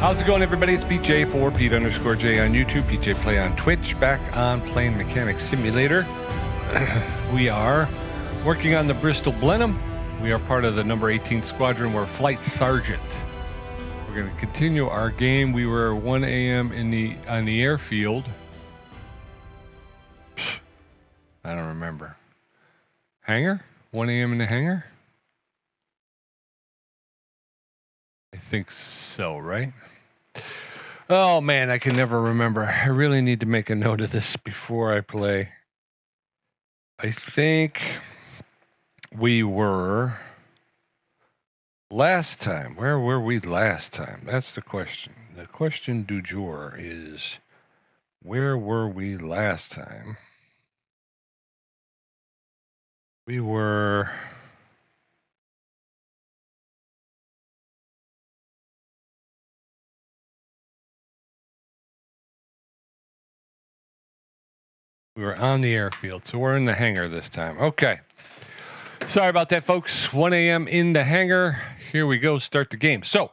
How's it going, everybody? It's PJ for Pete_J on YouTube, PJ Play on Twitch, back on Plane Mechanic Simulator. We are working on the Bristol Blenheim. We are part of the number 18 squadron. We're Flight Sergeant. We're going to continue our game. We were 1 a.m. on the airfield. I don't remember. Hangar? 1 a.m. in the hangar? I think so, right? Oh man, I can never remember. I really need to make a note of this before I play. I think we were last time. Where were we last time? That's the question. The question du jour is, where were we last time? We were... We were on the airfield, so we're in the hangar this time. Okay. Sorry about that, folks. 1 a.m. in the hangar. Here we go. Start the game. So,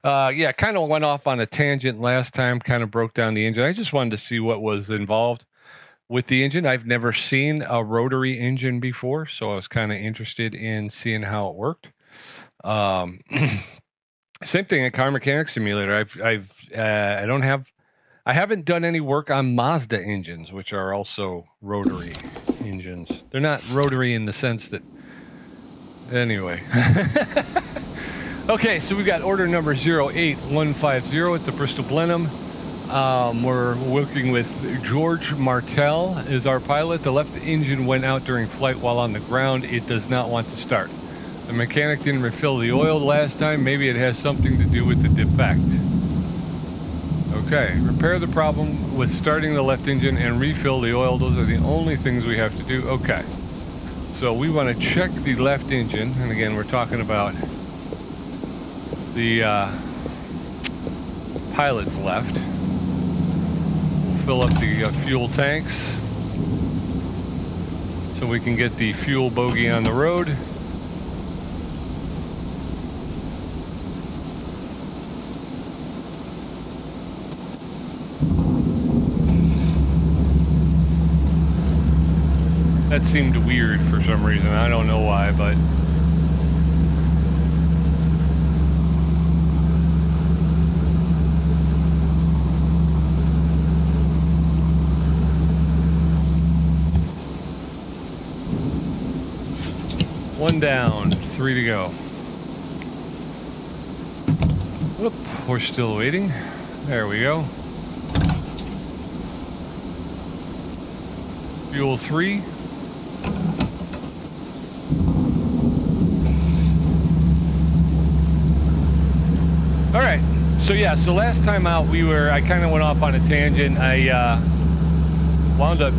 yeah, kind of went off on a tangent last time, kind of broke down the engine. I just wanted to see what was involved with the engine. I've never seen a rotary engine before, so I was kind of interested in seeing how it worked. Same thing at Car Mechanic Simulator. I haven't done any work on Mazda engines, which are also rotary engines. They're not rotary in the sense that... Anyway. Okay, so we got order number 08150. It's a Bristol Blenheim. We're working with George Martel is our pilot. The left engine went out during flight while on the ground. It does not want to start. The mechanic didn't refill the oil last time. Maybe it has something to do with the defect. Okay, repair the problem with starting the left engine and refill the oil. Those are the only things we have to do. Okay, so we want to check the left engine, and again, we're talking about the pilot's left. We'll fill up the fuel tanks so we can get the fuel bogey on the road. That seemed weird for some reason. I don't know why, but... One down, 3 to go. Whoop, we're still waiting. There we go. Fuel 3. All right, so yeah, so last time out I kind of went off on a tangent. I wound up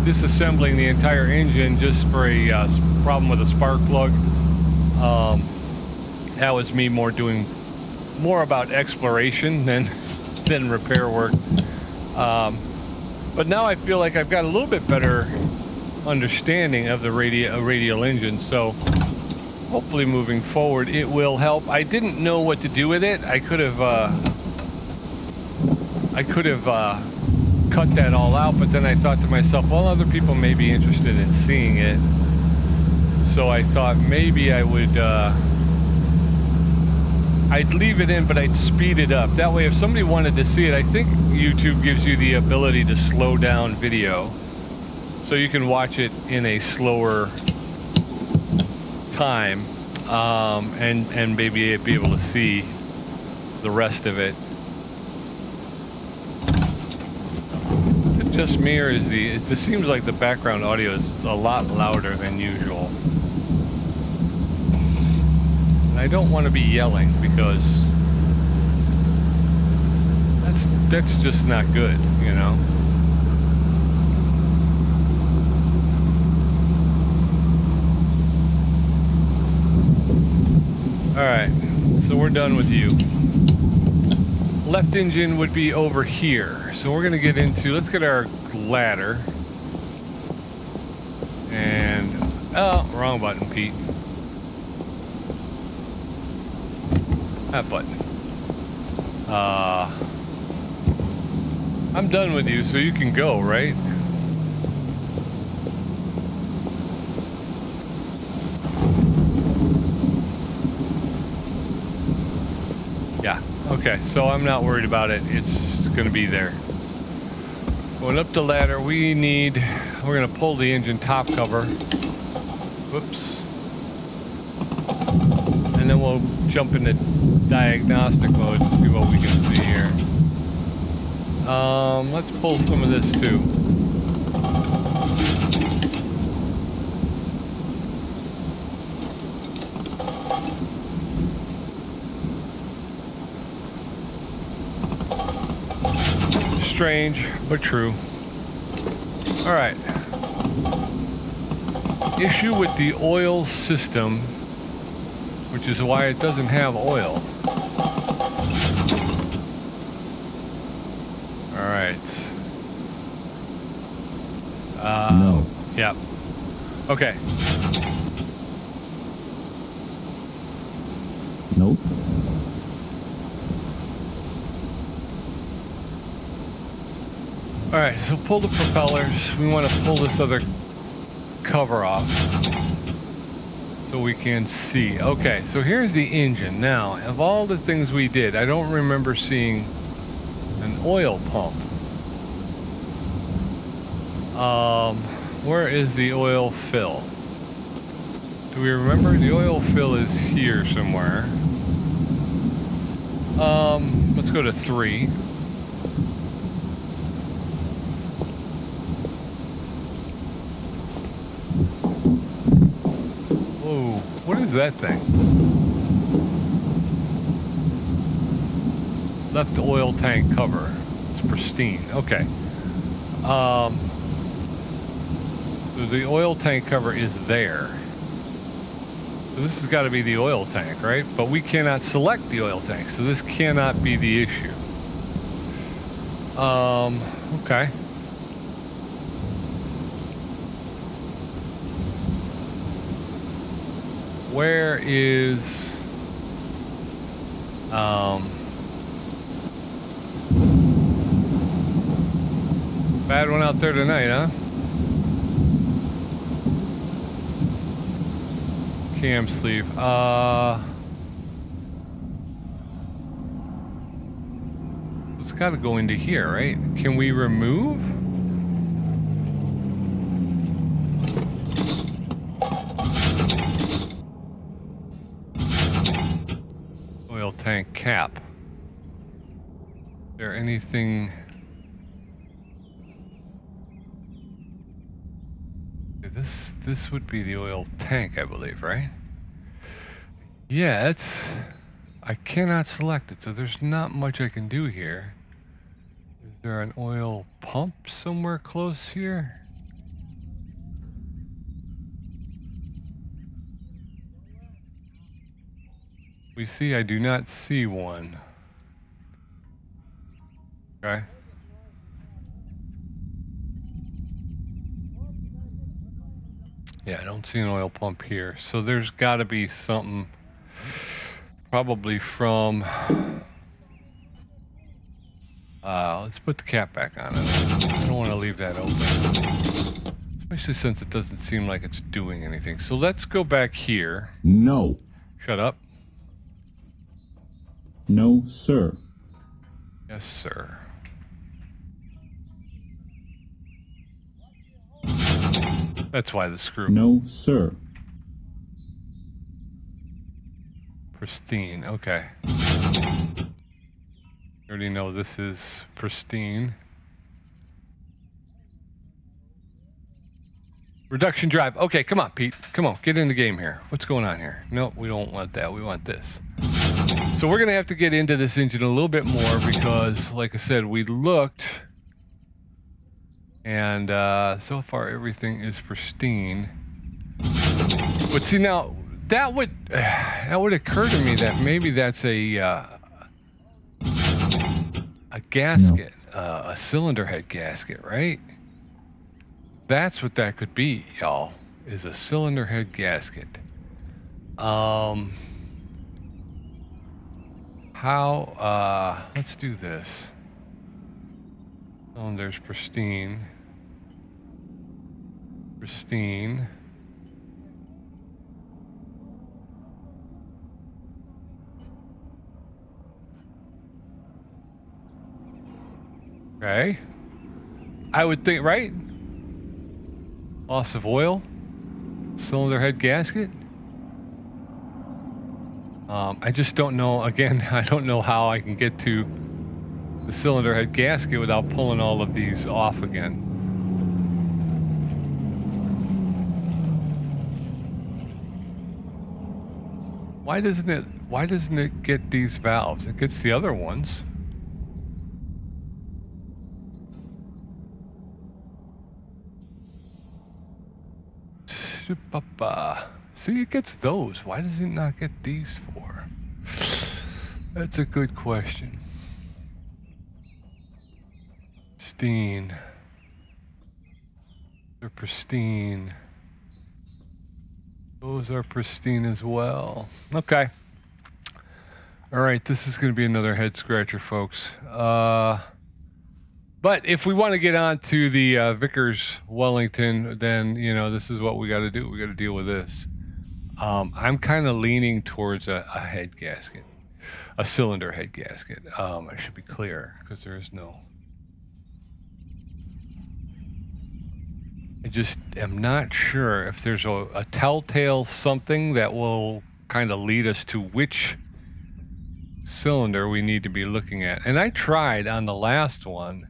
disassembling the entire engine just for a problem with a spark plug. That was me doing more about exploration than repair work. But now I feel like I've got a little bit better understanding of the radial engine, so hopefully moving forward it will help. I didn't know what to do with it. I could have cut that all out, but then I thought to myself, well, other people may be interested in seeing it. So I thought maybe I would I'd leave it in, but I'd speed it up. That way if somebody wanted to see it, I think YouTube gives you the ability to slow down video, so you can watch it in a slower time, and maybe be able to see the rest of it. Is it just me, or it just seems like the background audio is a lot louder than usual? And I don't want to be yelling because that's just not good, you know? Alright, so we're done with you. Left engine would be over here. So we're going to get into, let's get our ladder. And, oh, wrong button, Pete. That button. I'm done with you, so you can go, right? Yeah, okay, so I'm not worried about it. It's gonna be there. Going up the ladder, we're gonna pull the engine top cover. Whoops. And then we'll jump into diagnostic mode to see what we can see here. Let's pull some of this too. Strange, but true. All right. Issue with the oil system, which is why it doesn't have oil. All right. No. Yeah. Okay. Nope. All right, so pull the propellers. We want to pull this other cover off so we can see. Okay, so here's the engine. Now, of all the things we did, I don't remember seeing an oil pump. Where is the oil fill? Do we remember? The oil fill is here somewhere. Let's go to 3. Whoa, what is that thing? Left oil tank cover. It's pristine. Okay. So the oil tank cover is there. So this has got to be the oil tank, right? But we cannot select the oil tank, so this cannot be the issue. Okay. Where is bad one out there tonight, huh? Cam sleeve. It's got to go into here, right? Can we remove? Oil tank cap. Is there anything? This would be the oil tank, I believe, right? Yeah, I cannot select it, so there's not much I can do here. Is there an oil pump somewhere close here? We see, I do not see one. Okay. Yeah, I don't see an oil pump here. So there's got to be something probably from... let's put the cap back on it. I don't want to leave that open. Especially since it doesn't seem like it's doing anything. So let's go back here. No. Shut up. No, sir. Yes, sir. That's why the screw. No, sir. Pristine. Okay. You already know this is pristine. Reduction drive. Okay, come on, Pete. Come on, get in the game here. What's going on here? No, we don't want that. We want this. So we're going to have to get into this engine a little bit more because, like I said, we looked and so far everything is pristine. But see, now that would occur to me that maybe that's a gasket, a cylinder head gasket, right? That's what that could be, y'all, is a cylinder head gasket. How how, let's do this. Cylinder's pristine. Pristine. Okay. I would think, right? Loss of oil. Cylinder head gasket. I just don't know, again, I don't know how I can get to the cylinder head gasket without pulling all of these off again. Why doesn't it get these valves? It gets the other ones. See, it gets those. Why does it not get these for? That's a good question. Pristine. They're pristine. Those are pristine as well. Okay. All right, this is going to be another head scratcher, folks. But if we want to get on to the Vickers Wellington, then, you know, this is what we got to do. We got to deal with this. I'm kind of leaning towards a head gasket, a cylinder head gasket. I should be clear because there is no. I just am not sure if there's a telltale something that will kind of lead us to which cylinder we need to be looking at. And I tried on the last one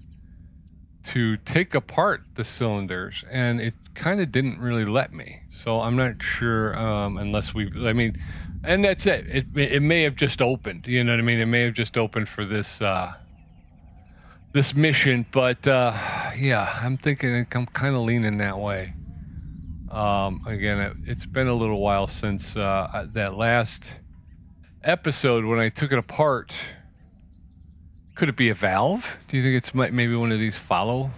to take apart the cylinders, and it kind of didn't really let me. So I'm not sure unless I mean, and that's it. It may have just opened, you know what I mean? It may have just opened for this this mission, but yeah, I'm thinking I'm kind of leaning that way. Again, it's been a little while since that last episode when I took it apart. Could it be a valve? Do you think it's maybe one of these follow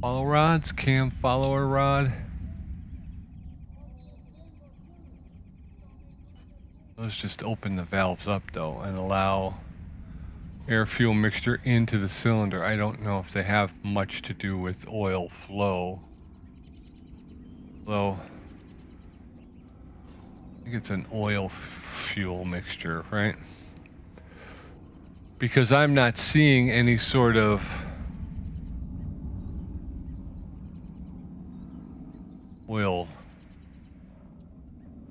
rods, cam follower rod? Let's just open the valves up though and allow air fuel mixture into the cylinder. I don't know if they have much to do with oil flow. I think it's an oil fuel mixture, right? Because I'm not seeing any sort of oil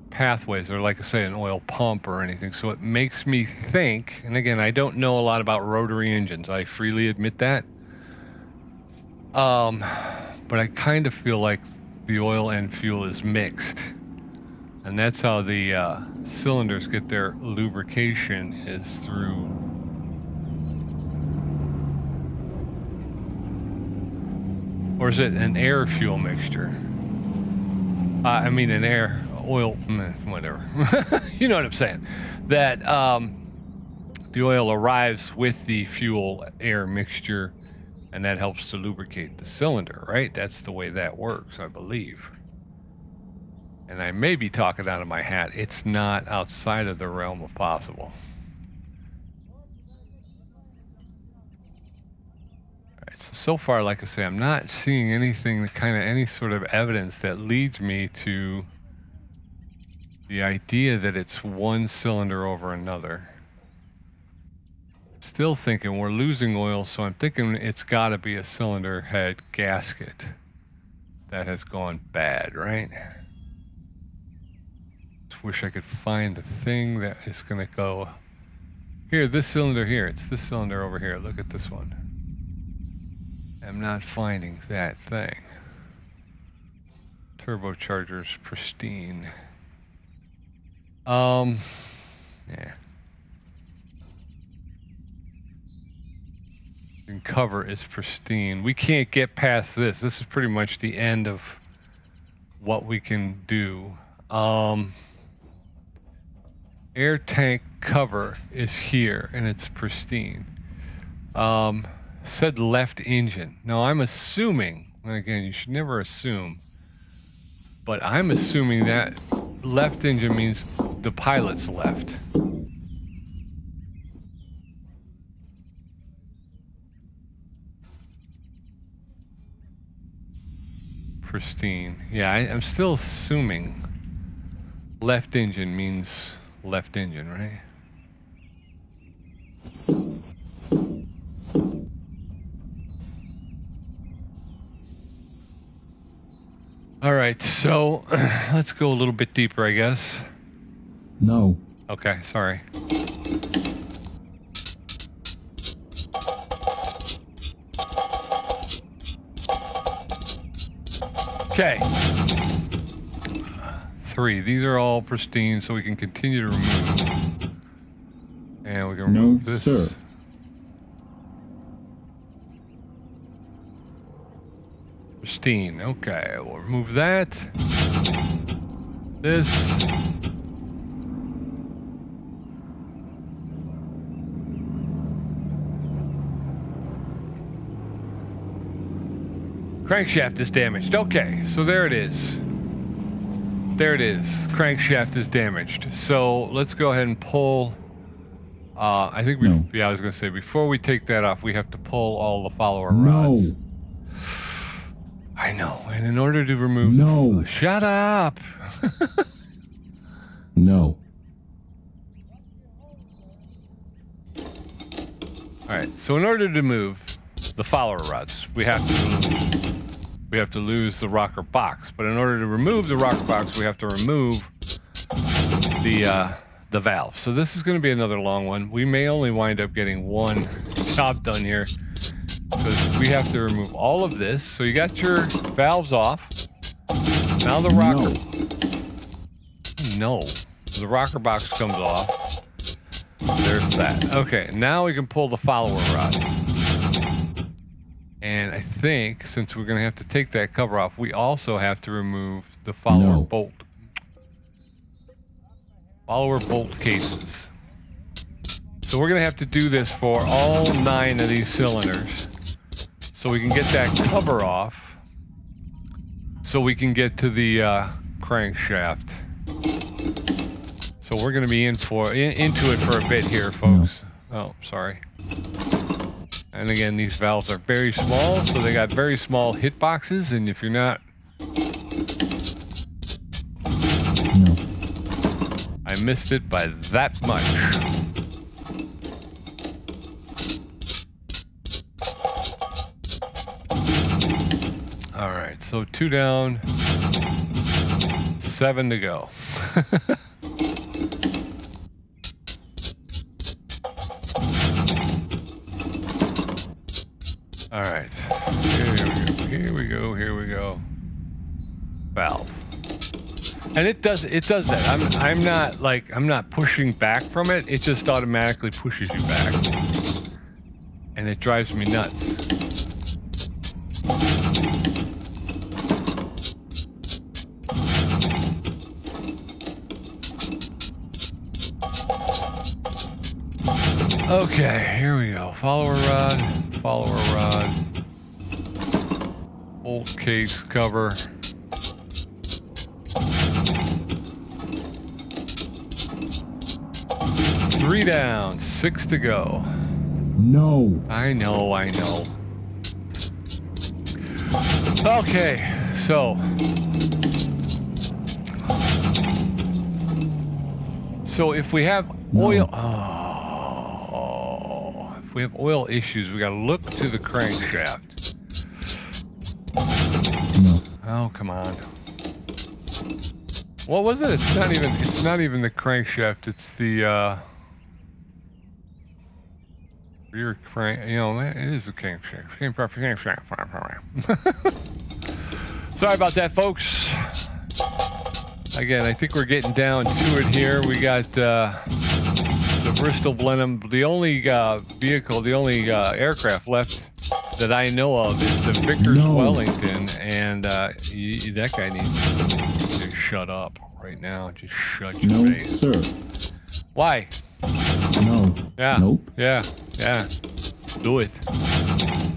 pathways, or like I say, an oil pump or anything. So it makes me think, and again, I don't know a lot about rotary engines. I freely admit that. But I kind of feel like the oil and fuel is mixed. And that's how the cylinders get their lubrication, is through or is it an air fuel mixture? I mean an air oil, whatever. You know what I'm saying? That the oil arrives with the fuel air mixture, and that helps to lubricate the cylinder, right? That's the way that works, I believe. And I may be talking out of my hat. It's not outside of the realm of possible. So far, like I say, I'm not seeing anything, any sort of evidence that leads me to the idea that it's one cylinder over another. Still thinking we're losing oil, so I'm thinking it's got to be a cylinder head gasket that has gone bad, right? Just wish I could find the thing that is going to go here. This cylinder here, it's this cylinder over here. Look at this one. I'm not finding that thing. Turbocharger's pristine. Yeah. And cover is pristine. We can't get past this. This is pretty much the end of what we can do. Air tank cover is here and it's pristine. Said left engine. Now I'm assuming, and again, you should never assume, but I'm assuming that left engine means the pilot's left. pristine. Yeah, I'm still assuming left engine means left engine, right? All right, so let's go a little bit deeper, I guess. No. Okay, sorry. Okay. 3. These are all pristine, so we can continue to remove. And we can remove this. Sir. Pristine. Okay, we'll remove that. This. Crankshaft is damaged. Okay, so there it is. There it is. Crankshaft is damaged. So let's go ahead and pull. I think we. No. Yeah, I was going to say before we take that off, we have to pull all the follower No. rods. I know. And in order to remove. No. Shut up. No. All right. So in order to move the follower rods, we have to lose the rocker box. But in order to remove the rocker box, we have to remove the valve. So this is going to be another long one. We may only wind up getting one job done here because we have to remove all of this. So you got your valves off. Now the rocker. No. The rocker box comes off. There's that. Okay, now we can pull the follower rods. And I think, since we're going to have to take that cover off, we also have to remove the follower bolt. Follower bolt cases. So we're going to have to do this for all 9 of these cylinders. So we can get that cover off. So we can get to the crankshaft. So we're going to be into it for a bit here, folks. Oh, sorry. And again, these valves are very small, so they got very small hit boxes, and if you're not... No. I missed it by that much. Alright, so 2 down, 7 to go. All right, here we go. Valve, and it does that. I'm not pushing back from it. It just automatically pushes you back, and it drives me nuts. Okay, here we go. Follower rod, bolt case cover. Three down, 6 to go. No. I know. Okay, so if we have oil, if we have oil issues, we gotta look to the crankshaft. No. Oh, come on. What was it? It's not even the crankshaft. It's the rear crank. You know, it is the crankshaft. Sorry about that, folks. Again, I think we're getting down to it here. We got the Bristol Blenheim. The only vehicle, the only aircraft left that I know of is the Vickers Wellington, and that guy needs to shut up right now. Just shut your face. No, sir. Why? No. Yeah. Nope. Yeah. Do it.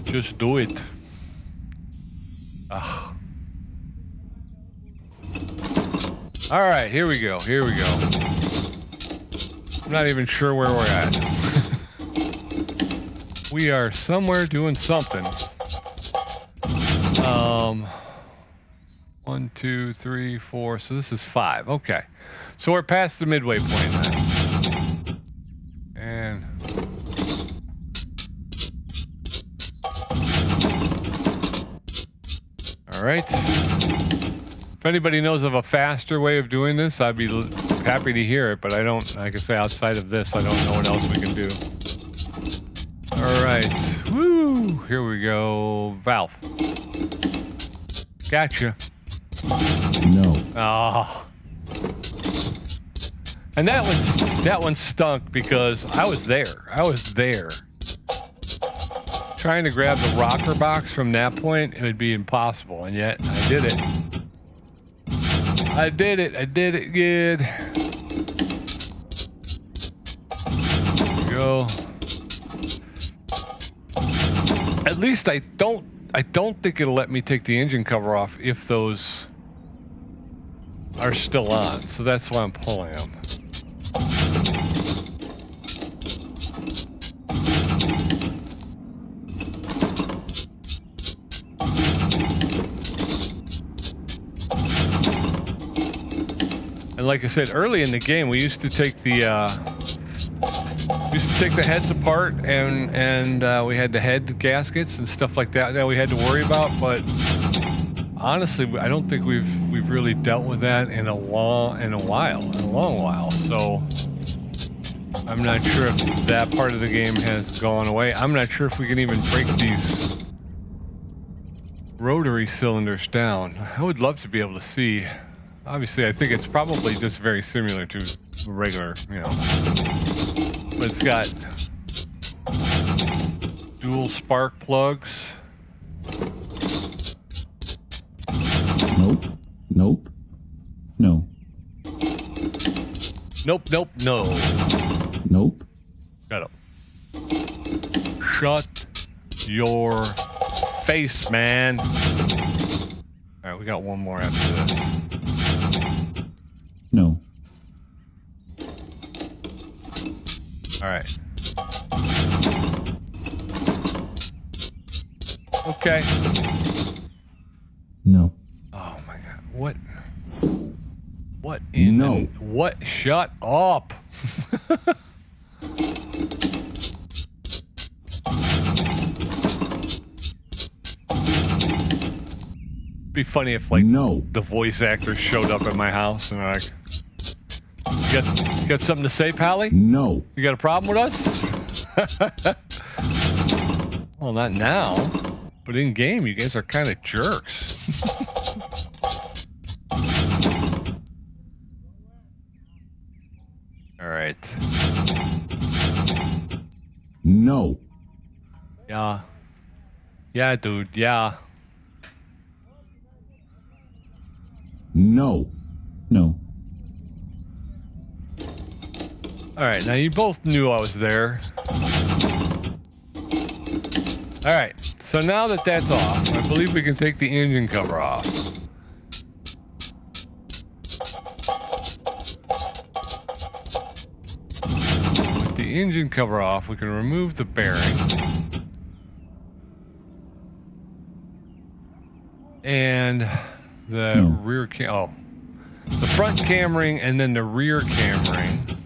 Just do it. Ugh. All right, here we go. I'm not even sure where we're at. We are somewhere doing something. 1, 2, 3, 4. So this is 5. Okay. So we're past the midway point now. And all right. If anybody knows of a faster way of doing this, I'd be happy to hear it, but I don't, like I say, outside of this, I don't know what else we can do. All right. Woo! Here we go. Valve. Gotcha. No. Oh. And that one stunk because I was there. Trying to grab the rocker box from that point, it would be impossible, and yet I did it. I did it good. There we go. At least I don't think it'll let me take the engine cover off if those are still on. So that's why I'm pulling them. And like I said, early in the game, we used to take the heads apart, and we had the head gaskets and stuff like that we had to worry about. But honestly, I don't think we've really dealt with that in a long while. So I'm not sure if that part of the game has gone away. I'm not sure if we can even break these rotary cylinders down. I would love to be able to see. Obviously, I think it's probably just very similar to regular, but it's got dual spark plugs. Nope. Nope. No. Nope, no. Nope. Shut up. Shut your face, man. Alright, we got one more after this. No. Alright. Okay. No. Oh my god. What in No. what? Shut up. Be funny if like the voice actors showed up at my house and are like, you got something to say, Pally? No. You got a problem with us? Well, not now, but in game, you guys are kind of jerks. All right. No. Yeah. Yeah, dude. Yeah. No. No. All right. Now you both knew I was there. All right. So now that that's off, I believe we can take the engine cover off. With the engine cover off, we can remove the bearing. And the rear the front camering and then the rear camering.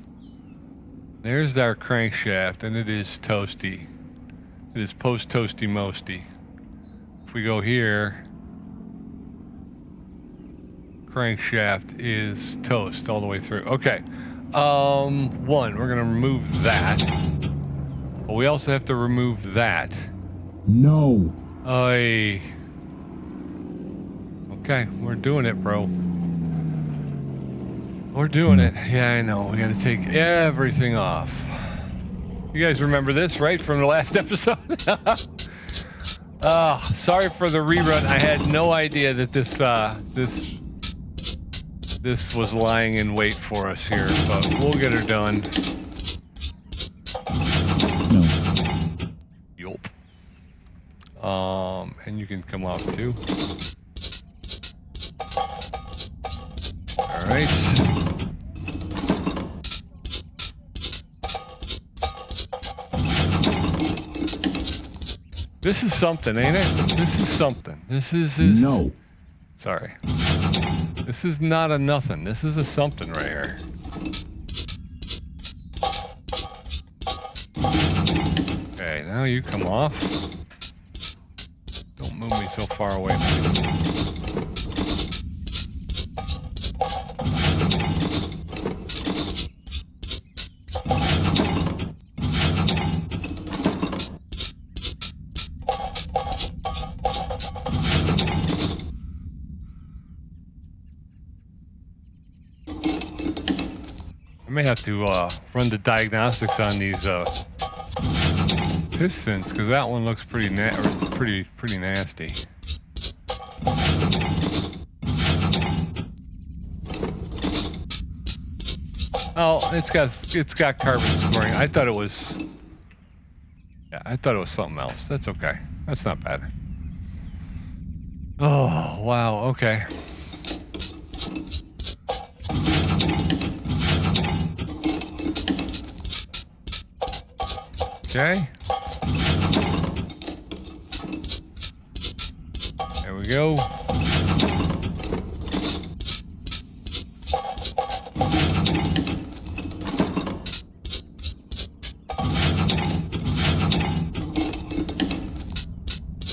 There's our crankshaft, and it is toasty. It is post toasty mosty. If we go here, crankshaft is toast all the way through. Okay. We're gonna remove that. But we also have to remove that. No. Okay, we're doing it, bro. We're doing it. Yeah, I know. We gotta take everything off. You guys remember this, right? From the last episode? Sorry for the rerun. I had no idea that this was lying in wait for us here, but we'll get her done. No. Yup. And you can come off too. All right. This is something, ain't it? This is something. This is No. Sorry. This is not a nothing. This is a something right here. Okay, now you come off. Don't move me so far away, please. I may have to run the diagnostics on these pistons, because that one looks pretty nasty. Oh, it's got carbon scoring. I thought it was something else. That's okay. That's not bad. Oh wow. Okay. Okay. There we go.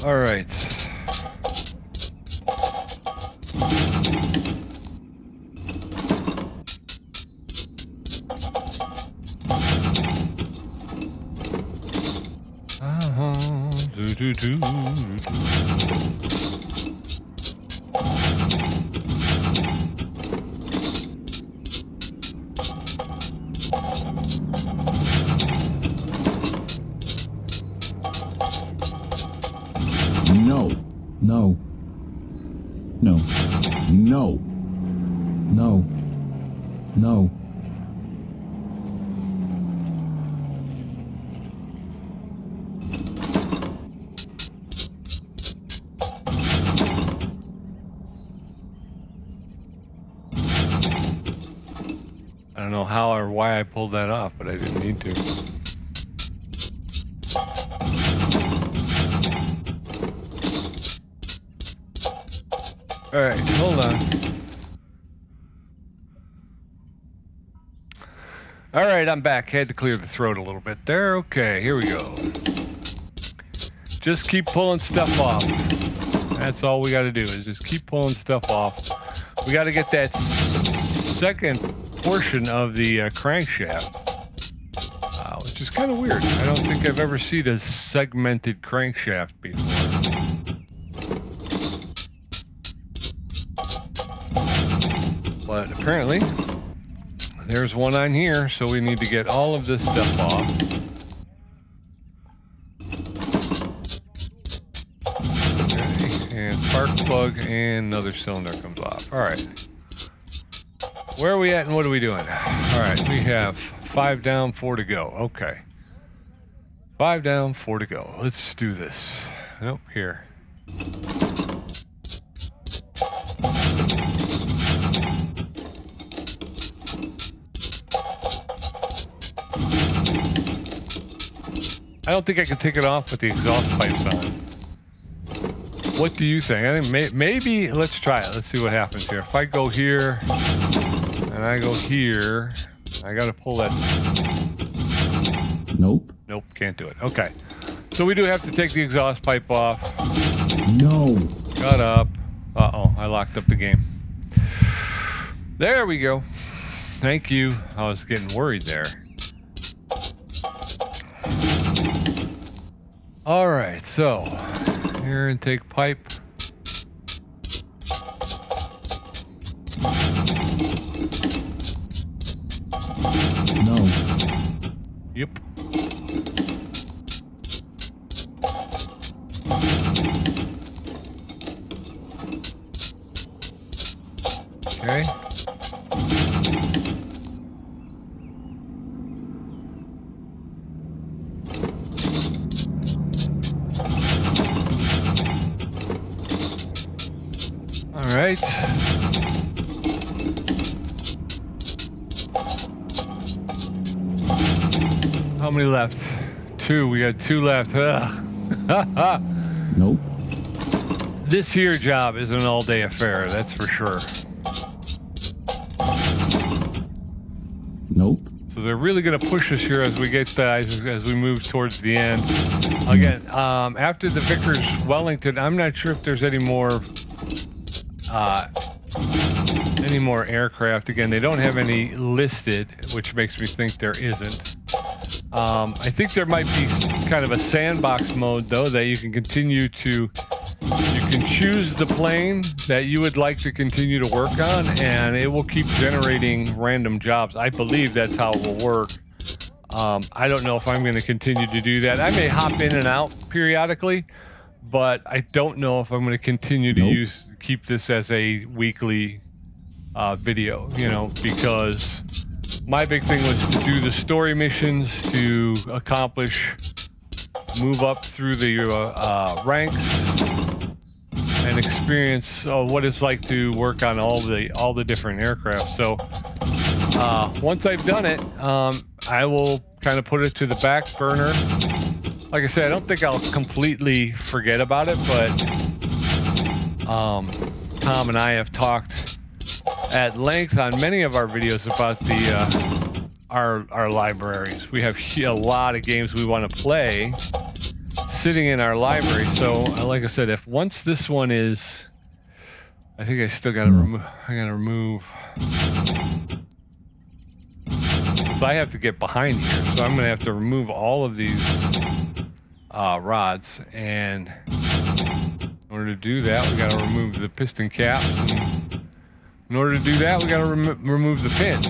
All right. No. No. No. No. No. No. I don't know how or why I pulled that off, but I didn't need to. All right, hold on. All right, I'm back. Had to clear the throat a little bit there. Okay, here we go. Just keep pulling stuff off. That's all we got to do is just keep pulling stuff off. We got to get that second portion of the crankshaft, which is kind of weird. I don't think I've ever seen a segmented crankshaft before. But apparently, there's one on here, so we need to get all of this stuff off. Okay, and spark plug and another cylinder comes off. All right. Where are we at and what are we doing? All right, we have 5 down, 4 to go. Okay. 5 down, 4 to go. Let's do this. Nope, here. I don't think I can take it off with the exhaust pipes on. What do you think? I think maybe let's try it. Let's see what happens here. If I go here and I go here, I gotta pull that. Nope. Nope, can't do it. Okay. So we do have to take the exhaust pipe off. No. Shut up. Uh-oh, I locked up the game. There we go. Thank you. I was getting worried there. All right, so air intake pipe. No. Yep. Okay. All right. How many left? 2. We got 2 left. Nope. This here job is an all-day affair, that's for sure. Nope. So they're really going to push us here as we get as we move towards the end. Again, after the Vickers Wellington, I'm not sure if there's any more aircraft. Again, they don't have any listed, which makes me think there isn't. I think there might be kind of a sandbox mode though, that you can continue to, you can choose the plane that you would like to continue to work on, and it will keep generating random jobs. I believe that's how it will work. I don't know if I'm going to continue to do that. I may hop in and out periodically, but I don't know if I'm going to continue to keep this as a weekly video, you know, because my big thing was to do the story missions, to accomplish, move up through the ranks, and experience what it's like to work on all the different aircraft. So once I've done it, I will kind of put it to the back burner. Like I said, I don't think I'll completely forget about it, but Tom and I have talked at length on many of our videos about the our libraries. We have a lot of games we want to play sitting in our library. So like I said, if once this one is, I think I still gotta remove, so I have to get behind here, so I'm gonna have to remove all of these rods, and in order to do that we gotta remove the piston caps, and in order to do that we gotta remove the pins.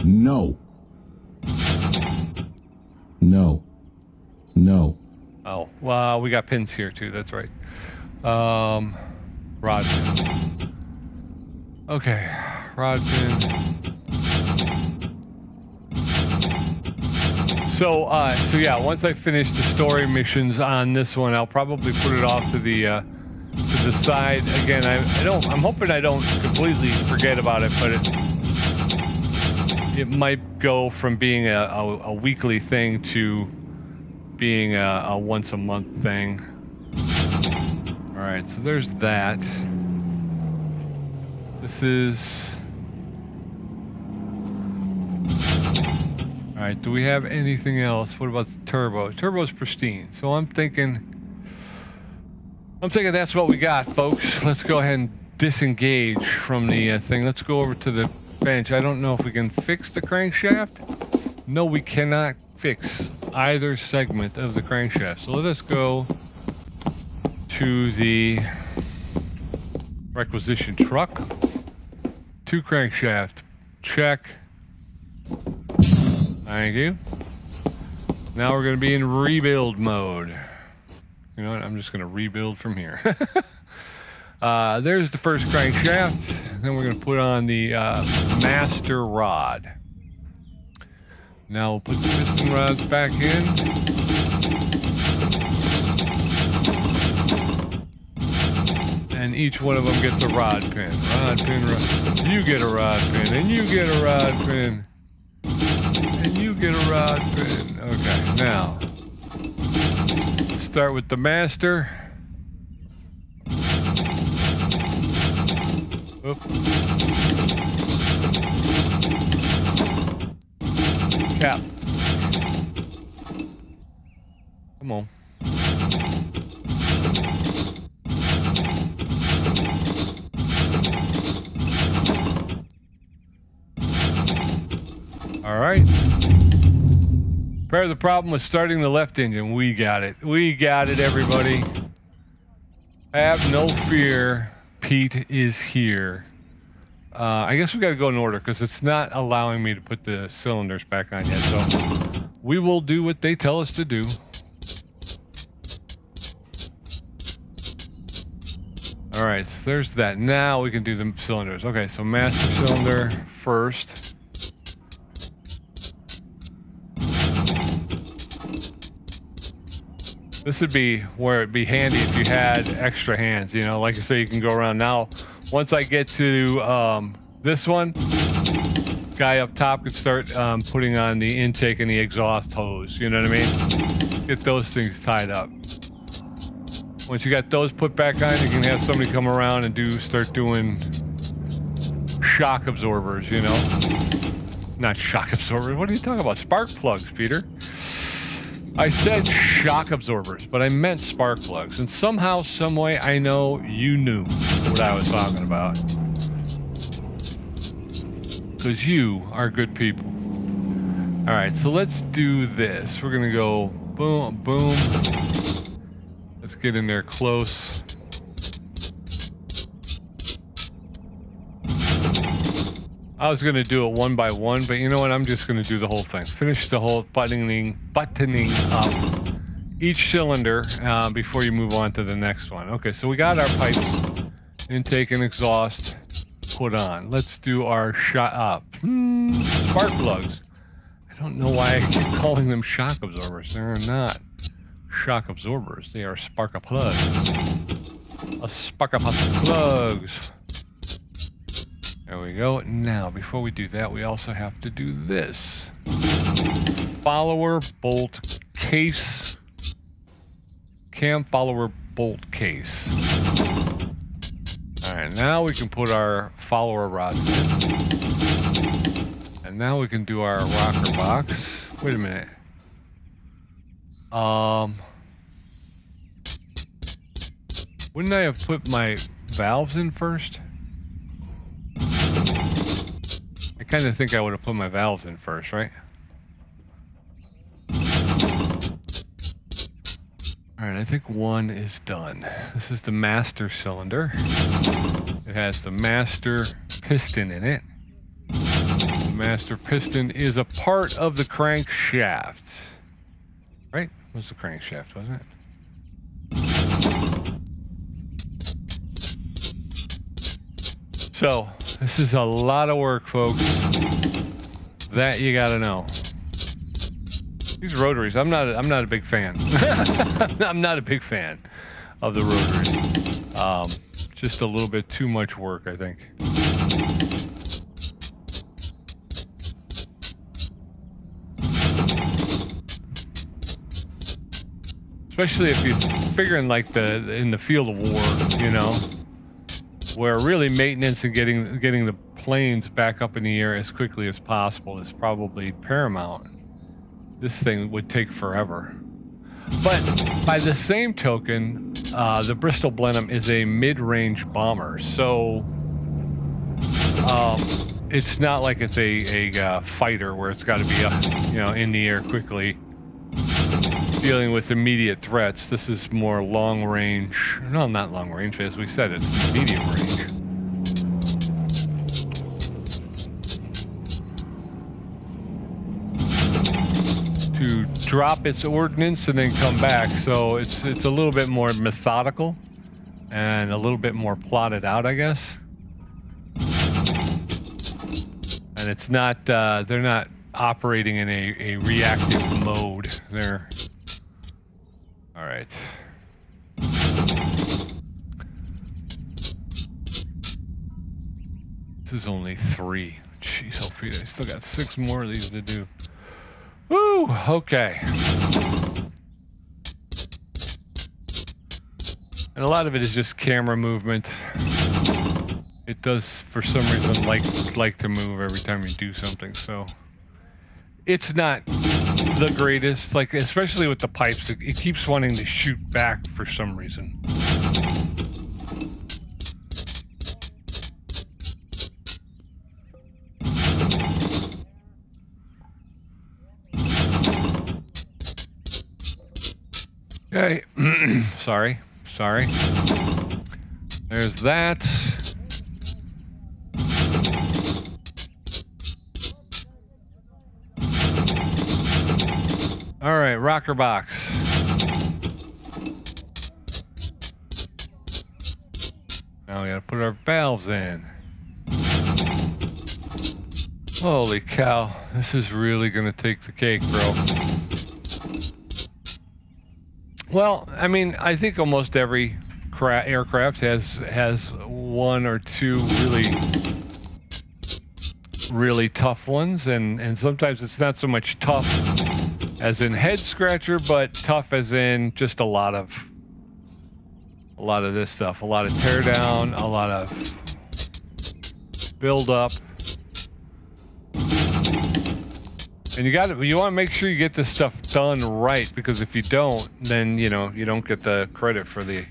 No. No. No. Oh, well, we got pins here too, that's right. Rod pin. Okay, rod pin. So yeah, once I finish the story missions on this one, I'll probably put it off to the side. Again, I'm hoping I don't completely forget about it, but it might go from being a weekly thing to being a once a month thing. All right, so there's that. This is. All right, do we have anything else? What about the turbo? Turbo's pristine. So I'm thinking that's what we got, folks. Let's go ahead and disengage from the thing. Let's go over to the bench. I don't know if we can fix the crankshaft. No, we cannot fix either segment of the crankshaft. So let us go to the requisition truck. 2 crankshaft. Check. Thank you. Now we're going to be in rebuild mode. You know what? I'm just going to rebuild from here. There's the first crankshaft. Then we're going to put on the master rod. Now we'll put the piston rods back in. And each one of them gets a rod pin. Rod pin, rod. You get a rod pin, and you get a rod pin. And you get a rod pin. Okay, now start with the master. Oop. Cap. Come on. All right. Part of the problem was starting the left engine. We got it. We got it, everybody. Have no fear. Pete is here. I guess we got to go in order because it's not allowing me to put the cylinders back on yet. So we will do what they tell us to do. All right, so there's that. Now we can do the cylinders. Okay, so master cylinder first. This would be where it'd be handy if you had extra hands, you know, like I say, you can go around. Now, once I get to this one, guy up top could start putting on the intake and the exhaust hose, you know what I mean? Get those things tied up. Once you got those put back on, you can have somebody come around and start doing shock absorbers, you know? Not shock absorbers. What are you talking about? Spark plugs, Peter. I said shock absorbers, but I meant spark plugs. And somehow, some way, I know you knew what I was talking about. Because you are good people. Alright, so let's do this. We're going to go boom, boom. Let's get in there close. I was going to do it one by one, but you know what? I'm just going to do the whole thing. Finish the whole buttoning up each cylinder before you move on to the next one. Okay, so we got our pipes, intake and exhaust put on. Let's do our spark plugs. I don't know why I keep calling them shock absorbers. They're not shock absorbers. They are spark plugs. A spark plugs. There we go. Now, before we do that, we also have to do this. Follower bolt case. Cam follower bolt case. Alright, now we can put our follower rods in. And now we can do our rocker box. Wait a minute. Wouldn't I have put my valves in first? I kind of think I would have put my valves in first, right? Alright, I think one is done. This is the master cylinder. It has the master piston in it. The master piston is a part of the crankshaft. Right? It was the crankshaft, wasn't it? So, this is a lot of work, folks. That you gotta know. These rotaries, I'm not a big fan. I'm not a big fan of the rotaries. Just a little bit too much work, I think. Especially if you're figuring like in the field of war, you know, where really maintenance and getting the planes back up in the air as quickly as possible is probably paramount. This thing would take forever. But by the same token, the Bristol Blenheim is a mid-range bomber, so it's not like it's a fighter where it's got to be in the air quickly, dealing with immediate threats. This is more long range. No, not long range. As we said, it's medium range. To drop its ordnance and then come back, so it's a little bit more methodical and a little bit more plotted out, I guess. And it's not they're not operating in a reactive mode. They're all right. This is only 3. Jeez, oh Pete, I still got 6 more of these to do. Woo! Okay. And a lot of it is just camera movement. It does, for some reason, like to move every time you do something, so it's not the greatest, like especially with the pipes, it keeps wanting to shoot back for some reason. Okay, sorry. There's that. All right, rocker box. Now we gotta put our valves in. Holy cow, this is really gonna take the cake, bro. Well, I mean, I think almost every aircraft has 1 or 2 really tough ones, and sometimes it's not so much tough as in head scratcher, but tough as in just a lot of a lot of this stuff. A lot of tear down, a lot of build up. And you want to make sure you get this stuff done right, because if you don't, then you don't get the credit for the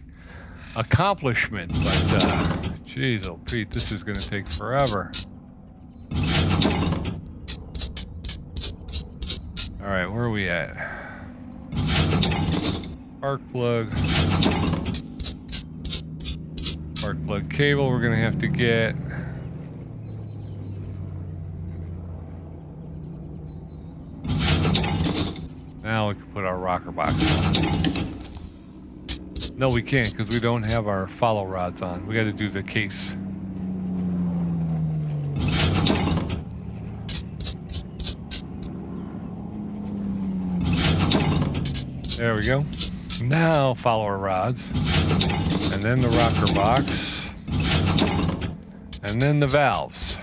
accomplishment. But geez, oh Pete, this is going to take forever. All right, where are we at? Spark plug. Spark plug cable we're going to have to get. Now we can put our rocker box on. No, we can't, because we don't have our follow rods on. We got to do the case. There we go. Now follower rods, and then the rocker box, and then the valves.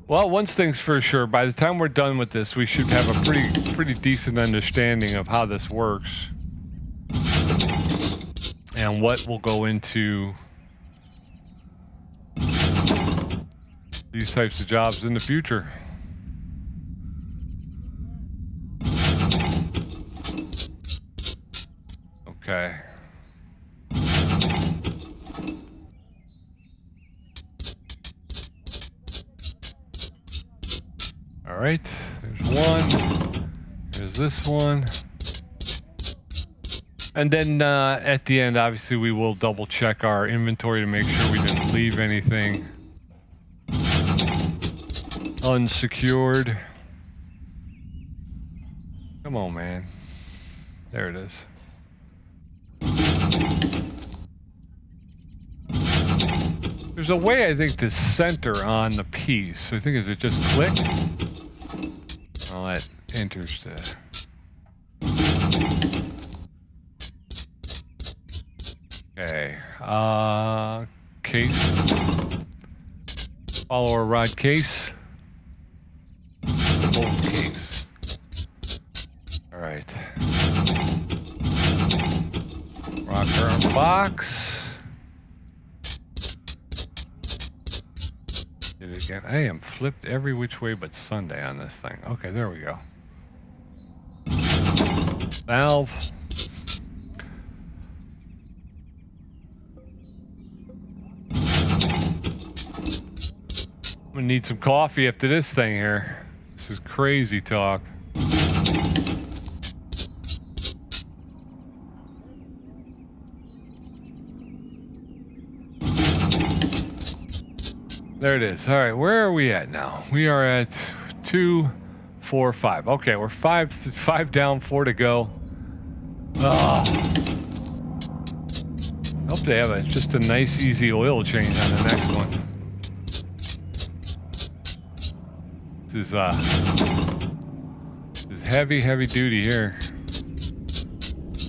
Well, one thing's for sure, by the time we're done with this, we should have a pretty decent understanding of how this works and what will go into these types of jobs in the future. Okay. All right, there's one. There's this one. And then at the end, obviously, we will double check our inventory to make sure we didn't leave anything unsecured. Come on, man. There it is. There's a way, I think, to center on the piece. I think, is it just click? Oh, that enters the... Okay. Case. Follower rod case. Bolt case. Alright. Rocker arm box. Did it again. I am flipped every which way but Sunday on this thing. Okay, there we go. Valve. I'm gonna need some coffee after this thing here. This is crazy talk. There it is. All right, where are we at now? We are at 2, 4, 5. Okay, we're five down, 4 to go. Oh. Hope they have just a nice, easy oil change on the next one. This is heavy duty here.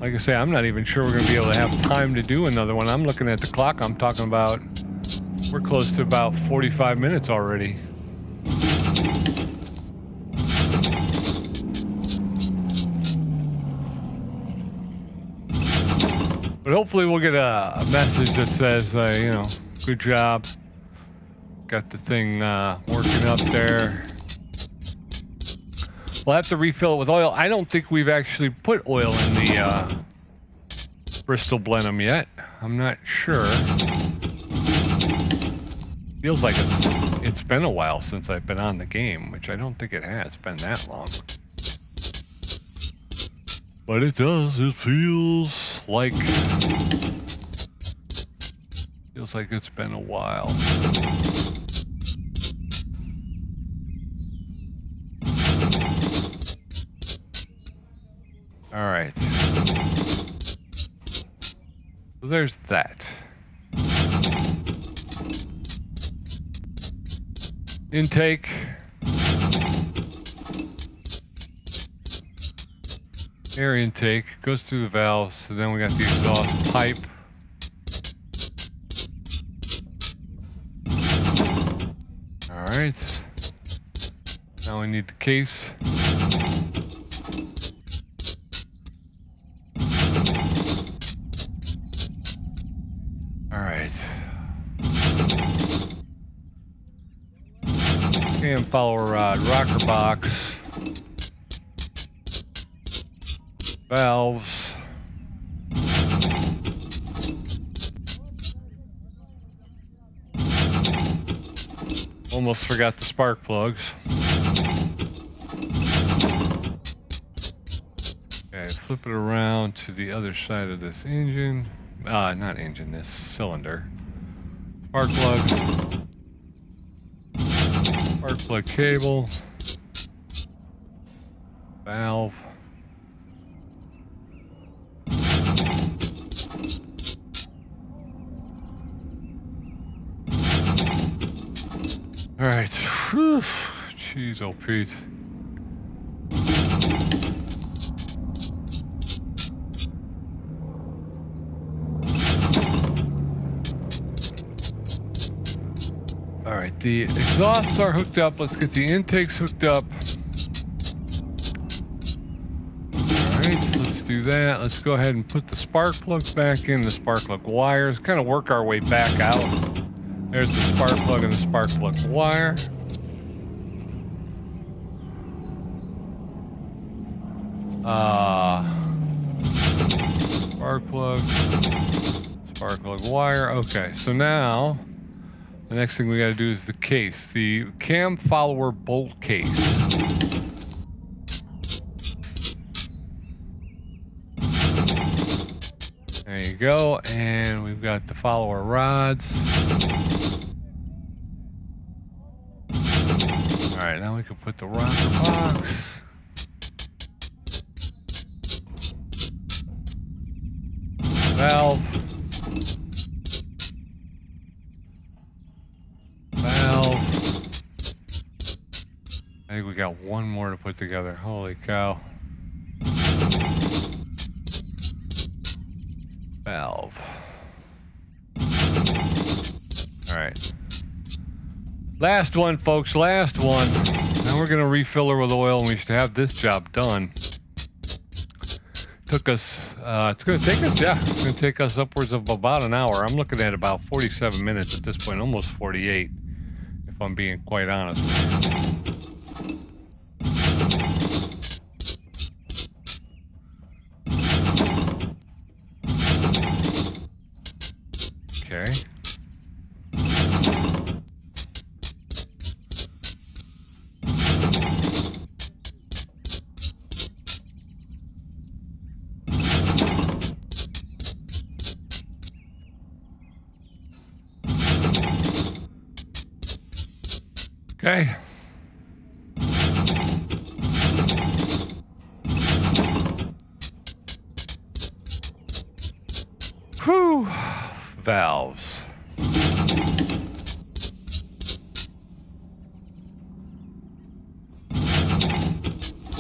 Like I say, I'm not even sure we're going to be able to have time to do another one. I'm looking at the clock. I'm talking about, we're close to about 45 minutes already. But hopefully we'll get a message that says, good job. Got the thing working up there. We'll have to refill it with oil. I don't think we've actually put oil in the Bristol Blenheim yet. I'm not sure. Feels like it's been a while since I've been on the game, which I don't think it has been that long. But it does. It feels like it's been a while. All right. So there's that. Intake. Air intake goes through the valves, so then we got the exhaust pipe. All right. Now we need the case. cam follower rod, rocker box, valves, almost forgot the spark plugs. Okay, flip it around to the other side of this engine. Not engine, this cylinder. Spark plug. Spark plug cable. Valve. Alright. Jeez, oh Pete. Alright, the exhausts are hooked up. Let's get the intakes hooked up. Alright, so let's do that. Let's go ahead and put the spark plugs back in, the spark plug wires. Kind of work our way back out. There's the spark plug and the spark plug wire. Spark plug wire. Okay, so now the next thing we got to do is the case, the cam follower bolt case. There you go, and we've got the follower rods. Alright, now we can put the rocker box. Valve. I think we got one more to put together. Holy cow. Valve. Alright. Last one, folks. Last one. Now we're going to refill her with oil and we should have this job done. Took us, it's going to take us, yeah, it's going to take us upwards of about an hour. I'm looking at about 47 minutes at this point, almost 48, if I'm being quite honest with you. Okay. Okay. Whew. Valves.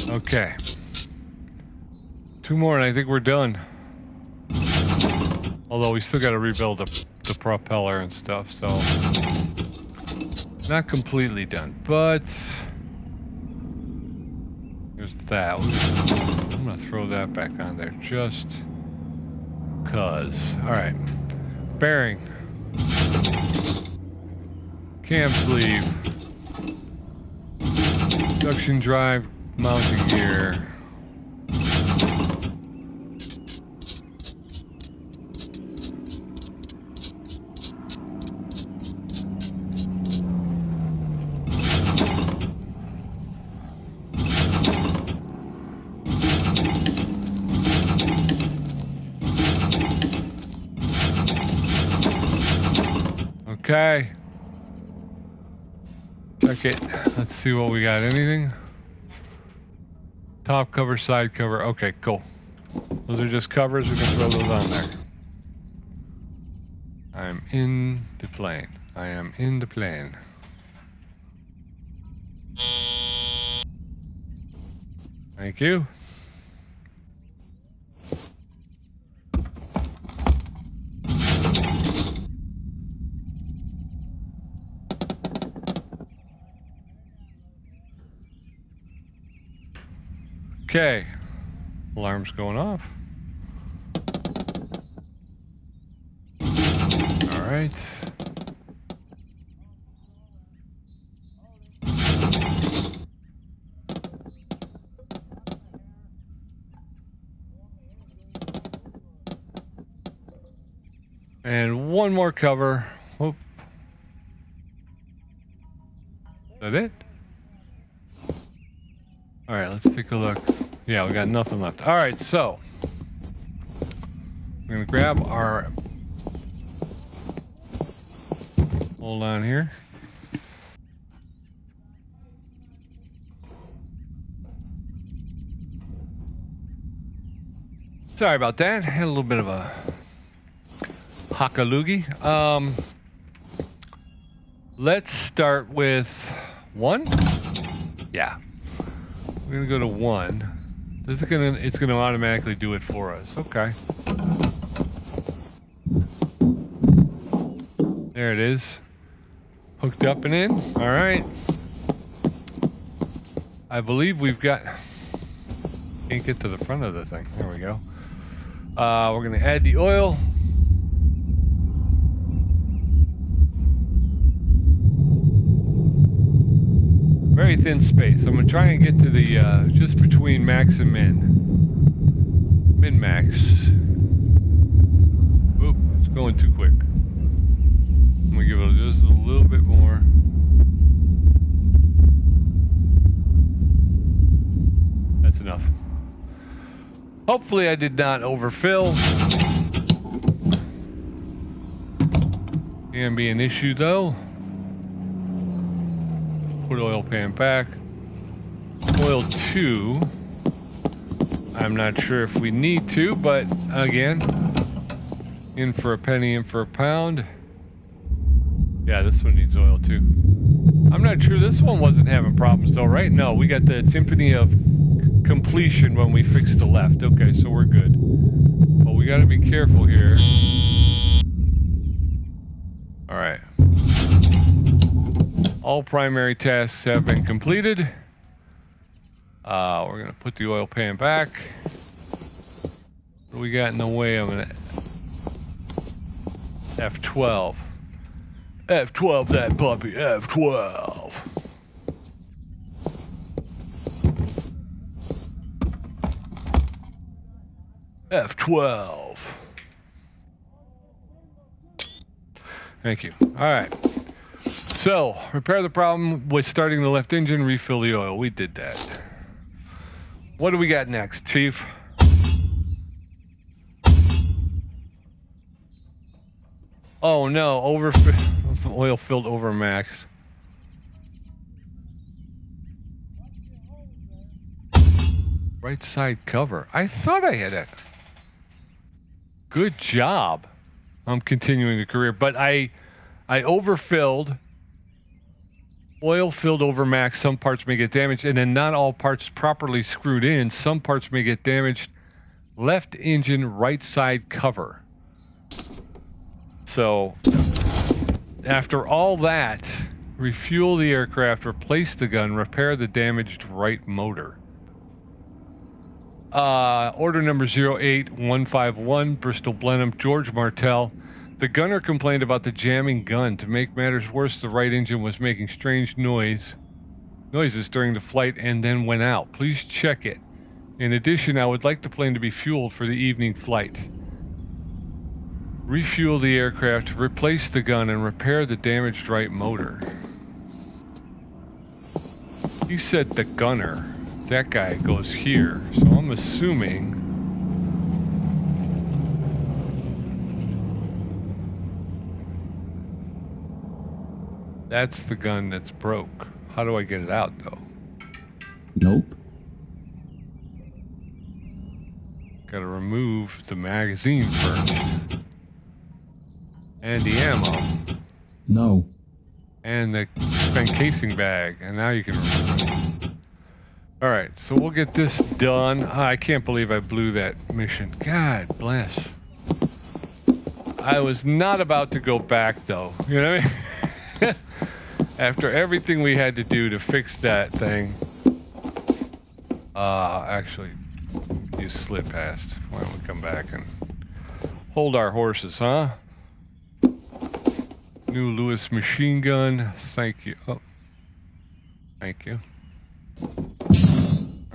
Okay. Two more and I think we're done. Although we still got to rebuild the propeller and stuff, so not completely done, but there's that. I'm gonna throw that back on there just cause. All right, bearing, cam sleeve, induction drive, mounting gear. Okay. Check it. Let's see what we got. Anything? Top cover, side cover. Okay, cool. Those are just covers. We can throw those on there. I'm in the plane. I am in the plane. Thank you. Okay, alarm's going off. All right. And one more cover. Whoop. Is that it? Alright, let's take a look. Yeah, we got nothing left. Alright, so we're gonna grab our, hold on here. Sorry about that. Had a little bit of a hockaloogie. Let's start with 1. Yeah. We're gonna go to 1. It's gonna automatically do it for us. Okay. There it is. Hooked up and in. Alright. I believe we've got, can't get to the front of the thing. There we go. We're gonna add the oil. Very thin space. I'm gonna try and get to the just between max and min. Min-max. Oop, it's going too quick. I'm gonna give it just a little bit more. That's enough. Hopefully I did not overfill. Can be an issue though. Put oil pan back. Oil 2. I'm not sure if we need to, but again, in for a penny, in for a pound. Yeah, this one needs oil too. I'm not sure this one wasn't having problems though, right? No, we got the timpani of completion when we fixed the left. Okay, so we're good. But we got to be careful here. All right. All primary tasks have been completed. We're going to put the oil pan back. What do we got in the way of an F12? F12 that puppy, F12. F12. Thank you. All right. So, repair the problem with starting the left engine, refill the oil. We did that. What do we got next, Chief? Oh no, oil filled over max. Right side cover. I thought I had it. Good job. I'm continuing the career, but I overfilled. Oil filled over max. Some parts may get damaged, and then not all parts properly screwed in. Some parts may get damaged. Left engine, right side cover. So, after all that, refuel the aircraft, replace the gun, repair the damaged right motor. Order number 08151, Bristol Blenheim, George Martell. The gunner complained about the jamming gun. To make matters worse, the right engine was making strange noises during the flight and then went out. Please check it. In addition, I would like the plane to be fueled for the evening flight. Refuel the aircraft, replace the gun, and repair the damaged right motor. He said the gunner. That guy goes here, so I'm assuming that's the gun that's broke. How do I get it out, though? Nope. Gotta remove the magazine first. And the ammo. No. And the spent casing bag. And now you can remove it. Alright, so we'll get this done. I can't believe I blew that mission. God bless. I was not about to go back, though. You know what I mean? After everything we had to do to fix that thing. Actually, you slid past. Why don't we come back and hold our horses, huh? New Lewis machine gun. Thank you. Oh. Thank you.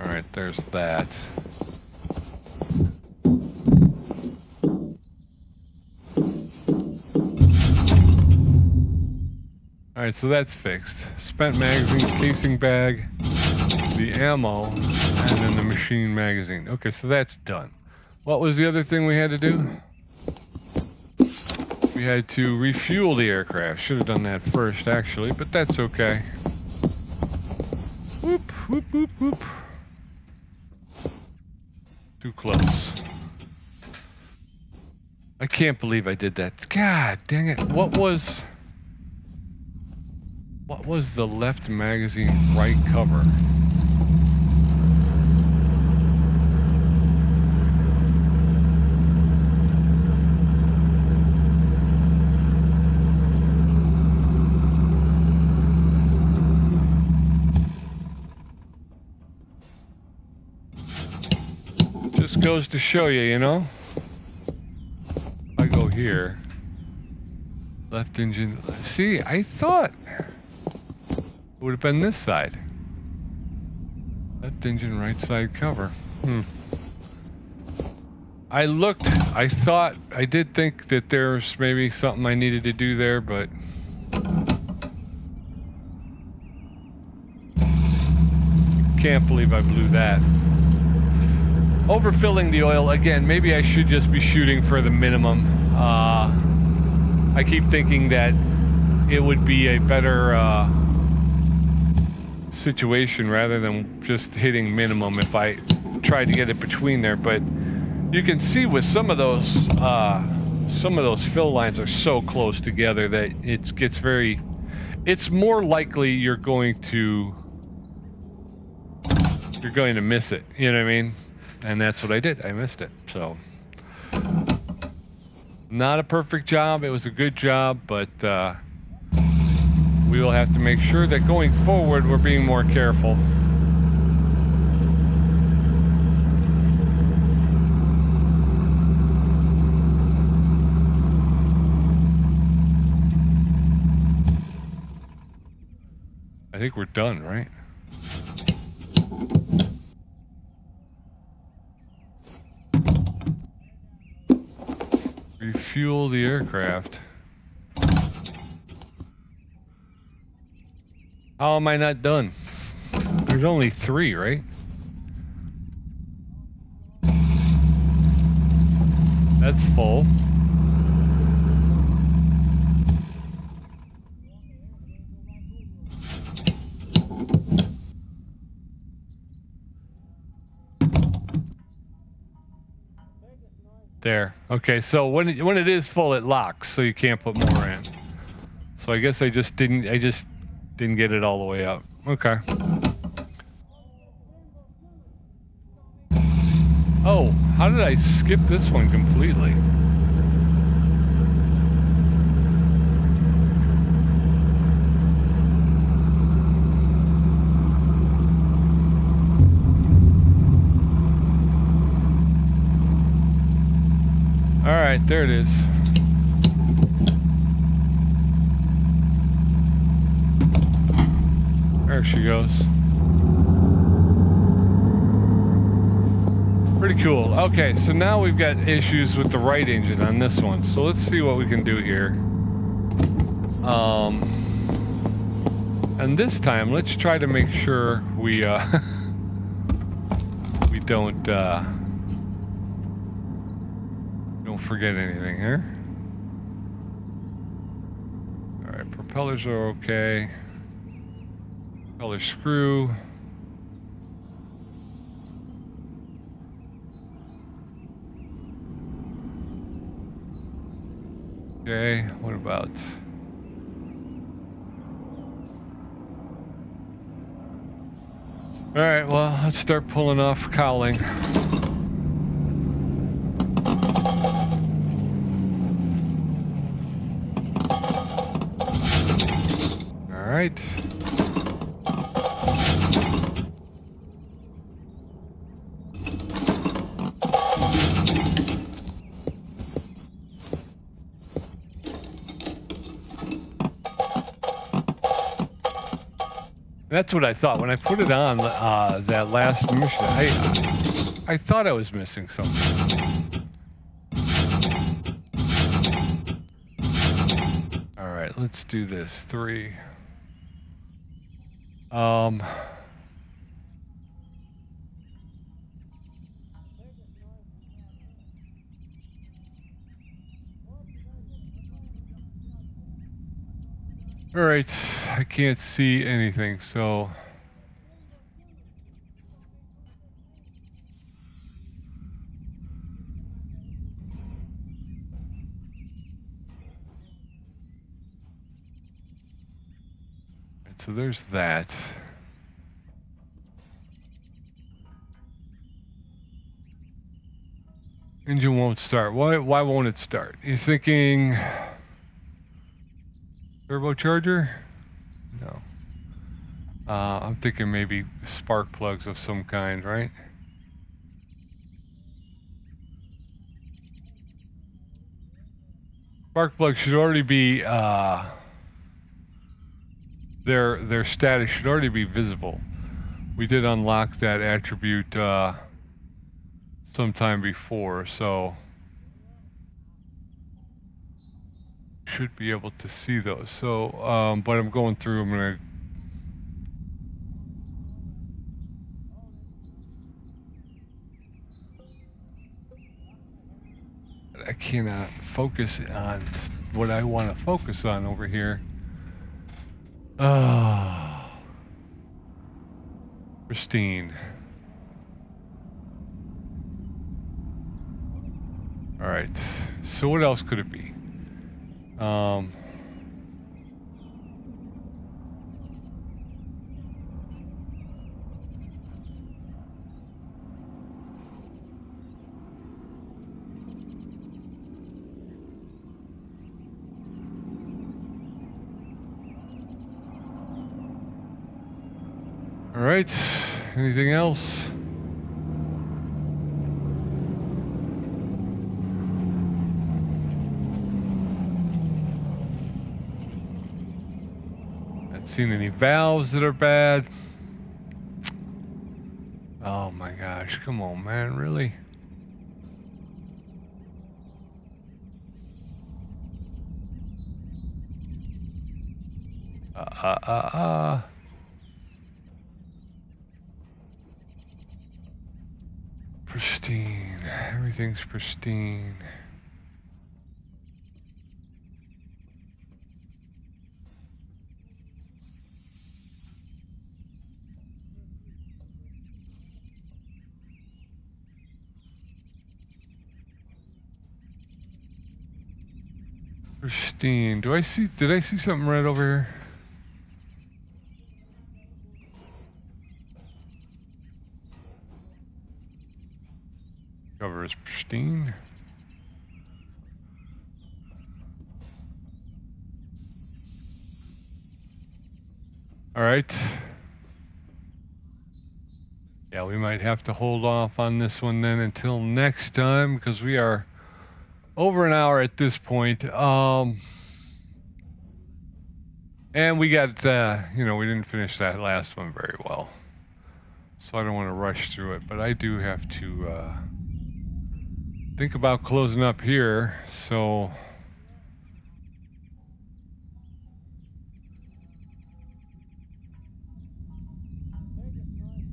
Alright, there's that. Alright, so that's fixed. Spent magazine, casing bag, the ammo, and then the machine magazine. Okay, so that's done. What was the other thing we had to do? We had to refuel the aircraft. Should have done that first, actually, but that's okay. Whoop, whoop, whoop, whoop. Too close. I can't believe I did that. God dang it. What was the left magazine right cover? Just goes to show you, you know? If I go here, left engine. See, I thought it would have been this side. Left engine, right side cover. I looked, I thought, I did think that there's maybe something I needed to do there, but can't believe I blew that. Overfilling the oil, again, maybe I should just be shooting for the minimum. I keep thinking that it would be a better situation rather than just hitting minimum if I tried to get it between there, but you can see with some of those fill lines are so close together that it gets very, it's more likely you're going to miss it, you know what I mean? And that's what I did. I missed it. So not a perfect job. It was a good job, but we will have to make sure that going forward we're being more careful. I think we're done, right? Refuel the aircraft. How am I not done? There's only 3, right? That's full. There. Okay, so when it is full, it locks, so you can't put more in. So I guess I just didn't get it all the way up. Okay. Oh, how did I skip this one completely? All right, there it is. There she goes. Pretty cool. Okay, so now we've got issues with the right engine on this one. So let's see what we can do here. And this time, let's try to make sure we we don't forget anything here. All right, propellers are okay. Propeller screw. Okay, what about? All right, well, let's start pulling off cowling. All right. That's what I thought when I put it on that last mission. I thought I was missing something. All right, let's do this. 3. All right, I can't see anything, so so there's that. Engine won't start. Why won't it start? You're thinking turbocharger? No. I'm thinking maybe spark plugs of some kind, right? Spark plugs should already be their status should already be visible. We did unlock that attribute sometime before, so should be able to see those. So, but I'm going through. I'm gonna. I cannot focus on what I want to focus on over here. Oh, pristine. All right. So what else could it be? All right. Anything else? Not seen any valves that are bad. Oh my gosh, come on, man, really? Pristine. Everything's pristine. Pristine. Did I see something right over here? Cover is pristine. All right. Yeah, we might have to hold off on this one then until next time because we are over an hour at this point. And we got, we didn't finish that last one very well. So I don't want to rush through it, but I do have to think about closing up here. So all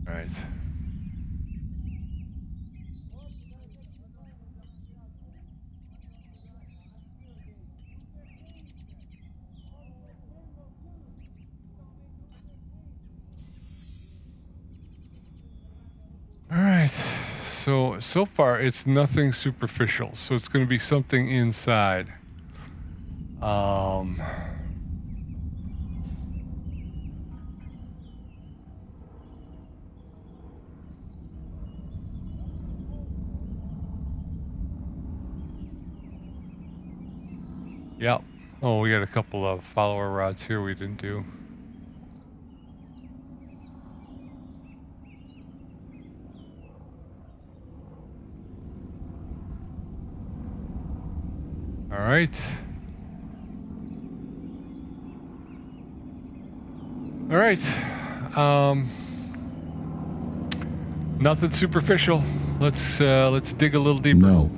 right. All right. So far it's nothing superficial. So it's going to be something inside. Yep. Oh, we got a couple of follower rods here we didn't do. All right. All right. Nothing superficial. Let's dig a little deeper. No.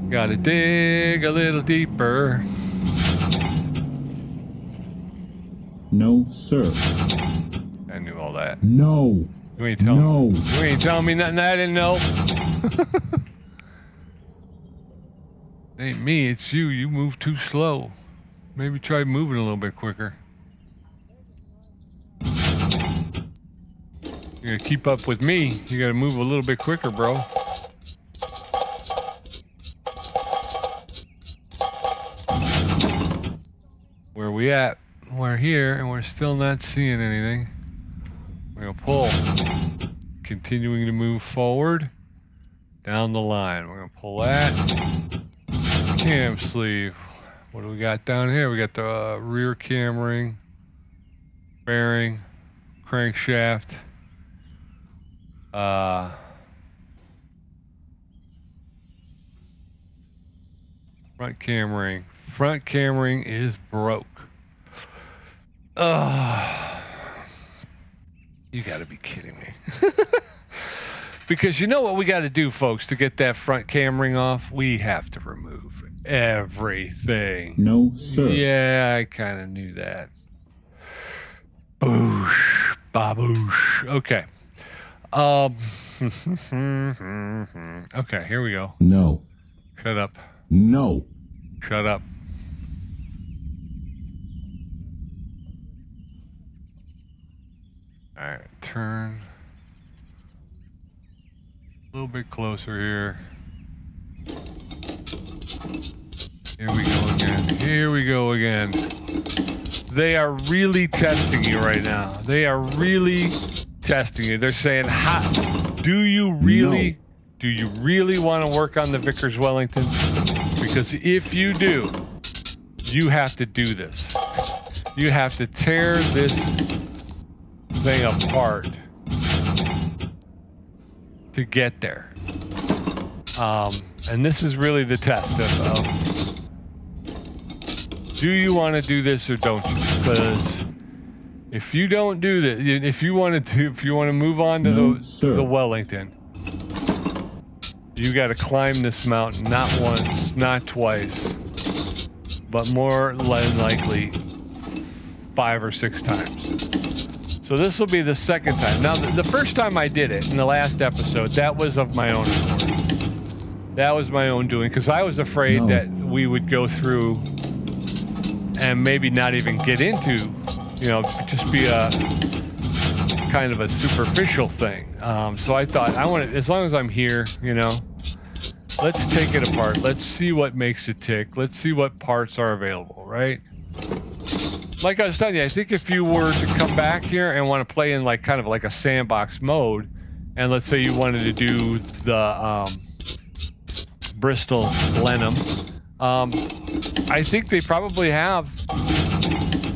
Gotta dig a little deeper. No, sir. I knew all that. No. You ain't telling No. me. You ain't telling me nothing I didn't know. Ain't me, it's you. You move too slow. Maybe try moving a little bit quicker. You're gonna keep up with me. You gotta move a little bit quicker, bro. Where we at? We're here, and we're still not seeing anything. We're gonna pull. Continuing to move forward down the line. We're gonna pull that. Cam sleeve. What do we got down here? We got the rear cam ring, bearing, crankshaft. Front cam ring. Front cam ring is broke. You gotta be kidding me. Because you know what we gotta do, folks, to get that front cam ring off? We have to remove everything. No, sir. Yeah, I kind of knew that. Boosh, baboosh. Okay. Okay, here we go. No. Shut up. No. Shut up. All right, turn. A little bit closer here. Here we go again. Here we go again. They are really testing you right now. They are really testing you. They're saying, do you really want to work on the Vickers Wellington? Because if you do, you have to do this. You have to tear this thing apart to get there. And this is really the test of do you want to do this or don't you? Because if you don't do this, if you want to move on to the Wellington, you got to climb this mountain not once, not twice, but more than likely 5 or 6 times. So this will be the second time. Now, the first time I did it in the last episode, that was of my own accord. That was my own doing, because I was afraid that we would go through and maybe not even get into, just be a kind of a superficial thing. So I thought, as long as I'm here, let's take it apart. Let's see what makes it tick. Let's see what parts are available, right? Like I was telling you, I think if you were to come back here and want to play in kind of like a sandbox mode, and let's say you wanted to do the Bristol Blenheim, I think they probably have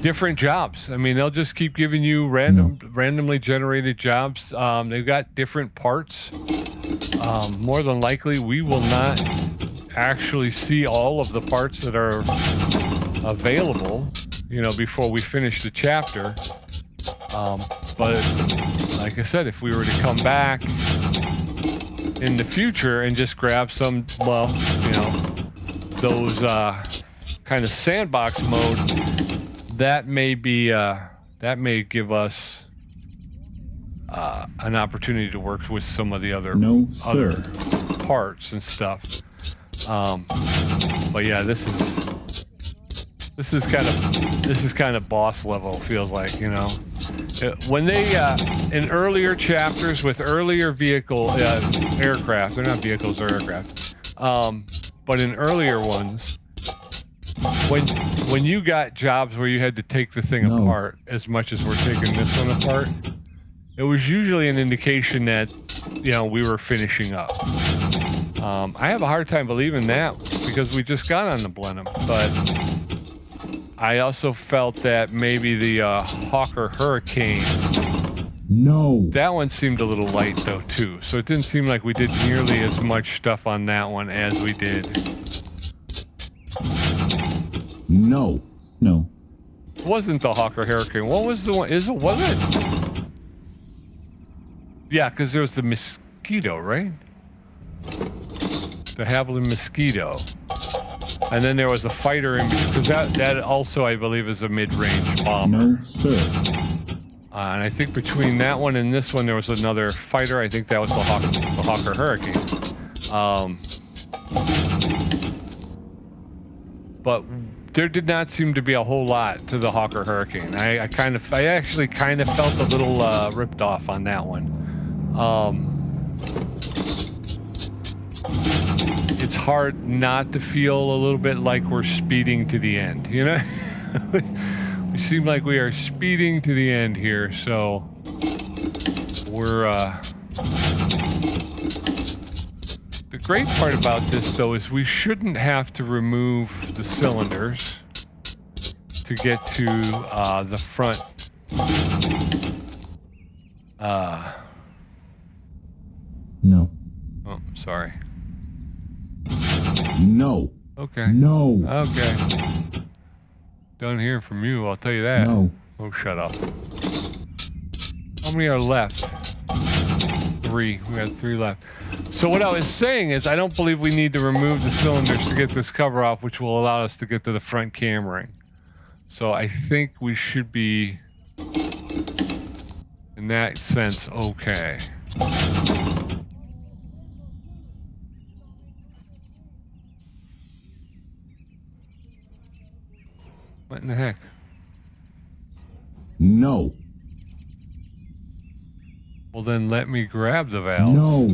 different jobs. I mean, they'll just keep giving you randomly generated jobs. They've got different parts. More than likely, we will not actually see all of the parts that are available, before we finish the chapter. But like I said, if we were to come back in the future and just grab some, those kind of sandbox mode, that may give us an opportunity to work with some of the other parts and stuff. But yeah, this is kind of boss level, feels like, when they in earlier chapters with earlier aircraft, they're not vehicles, they're aircraft, but in earlier ones, when you got jobs where you had to take the thing apart as much as we're taking this one apart, it was usually an indication that we were finishing up. I have a hard time believing that because we just got on the Blenheim, but I also felt that maybe the Hawker Hurricane, that one seemed a little light though too, so it didn't seem like we did nearly as much stuff on that one as we did. No. It wasn't the Hawker Hurricane. What was the one? Was it? Yeah, because there was the Mosquito, right? The Havilland Mosquito. And then there was a fighter in between, because that also, I believe, is a mid-range bomber. No, sir. And I think between that one and this one, there was another fighter. I think that was the Hawker Hurricane. But there did not seem to be a whole lot to the Hawker Hurricane. I actually kind of felt a little ripped off on that one. It's hard not to feel a little bit like we're speeding to the end, you know? We seem like we are speeding to the end here, so we're the great part about this, though, is we shouldn't have to remove the cylinders to get to the front. No. Oh, sorry. No. Okay. No. Okay. Done hearing from you, I'll tell you that. No. Oh, shut up. How many are left? 3. We got 3 left. So what I was saying is I don't believe we need to remove the cylinders to get this cover off, which will allow us to get to the front camering. So I think we should be, in that sense, okay. What in the heck? No. Well, then let me grab the valve. No.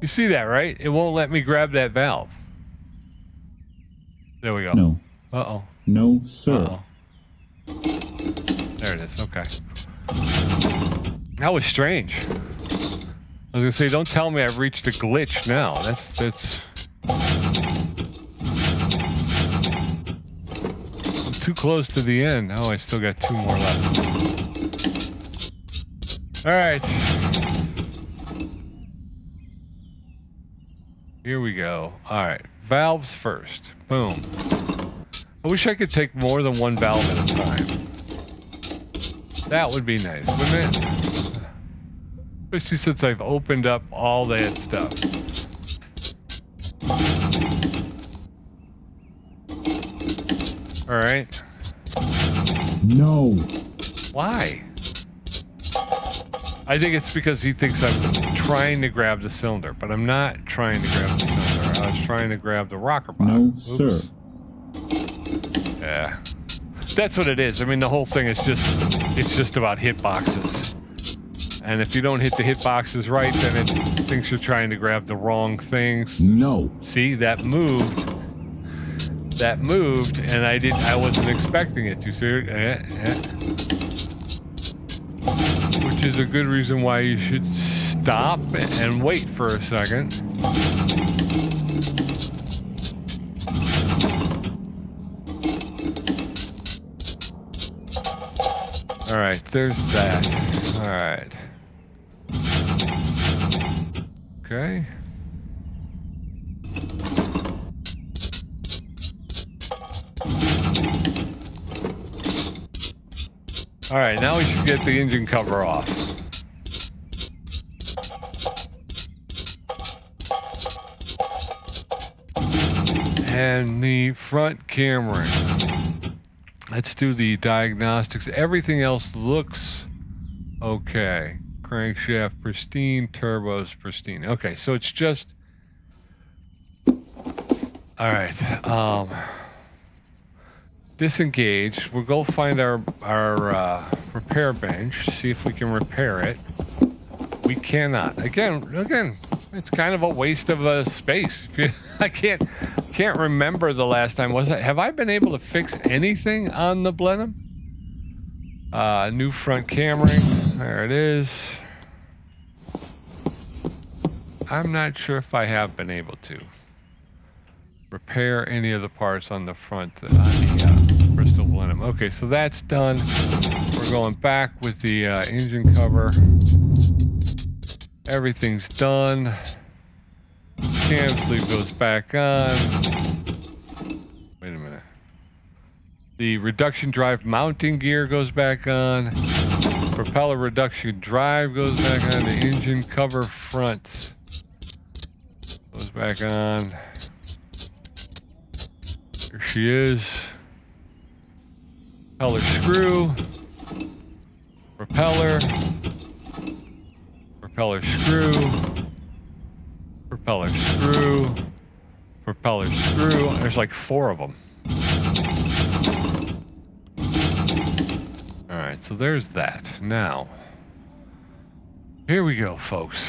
You see that, right? It won't let me grab that valve. There we go. No. Uh-oh. No, sir. Uh-oh. There it is. Okay. That was strange. I was gonna say, don't tell me I've reached a glitch now. That's... I'm too close to the end. Oh, I still got 2 more left. Alright. Here we go. Alright. Valves first. Boom. I wish I could take more than 1 valve at a time. That would be nice, wouldn't it? Especially since I've opened up all that stuff. Alright. No. Why? I think it's because he thinks I'm trying to grab the cylinder, but I'm not trying to grab the cylinder. I was trying to grab the rocker bottom. No, sir. Yeah. That's what it is. I mean, the whole thing is it's just about hitboxes. And if you don't hit the hitboxes right, then it thinks you're trying to grab the wrong things. No. See, that moved. That moved, and I wasn't expecting it to. See, which is a good reason why you should stop and wait for a second. Alright, there's that. Alright. Okay. Alright, now we should get the engine cover off. And the front camera. Let's do the diagnostics. Everything else looks okay. Crankshaft pristine, turbos pristine. Okay, so it's just... Alright, disengage. We'll go find our repair bench, see if we can repair it. We cannot. Again, it's kind of a waste of space. I can't remember the last time. Have I been able to fix anything on the Blenheim? New front camering. There it is. I'm not sure if I have been able to repair any of the parts on the front on the Bristol Blenheim. Okay, so that's done. We're going back with the engine cover. Everything's done. Cam sleeve goes back on. Wait a minute. The reduction drive mounting gear goes back on. Propeller reduction drive goes back on. The engine cover front goes back on. Here she is. Propeller screw. Propeller. Propeller screw. Propeller screw. Propeller screw. There's like 4 of them. Alright, so there's that. Now, here we go, folks.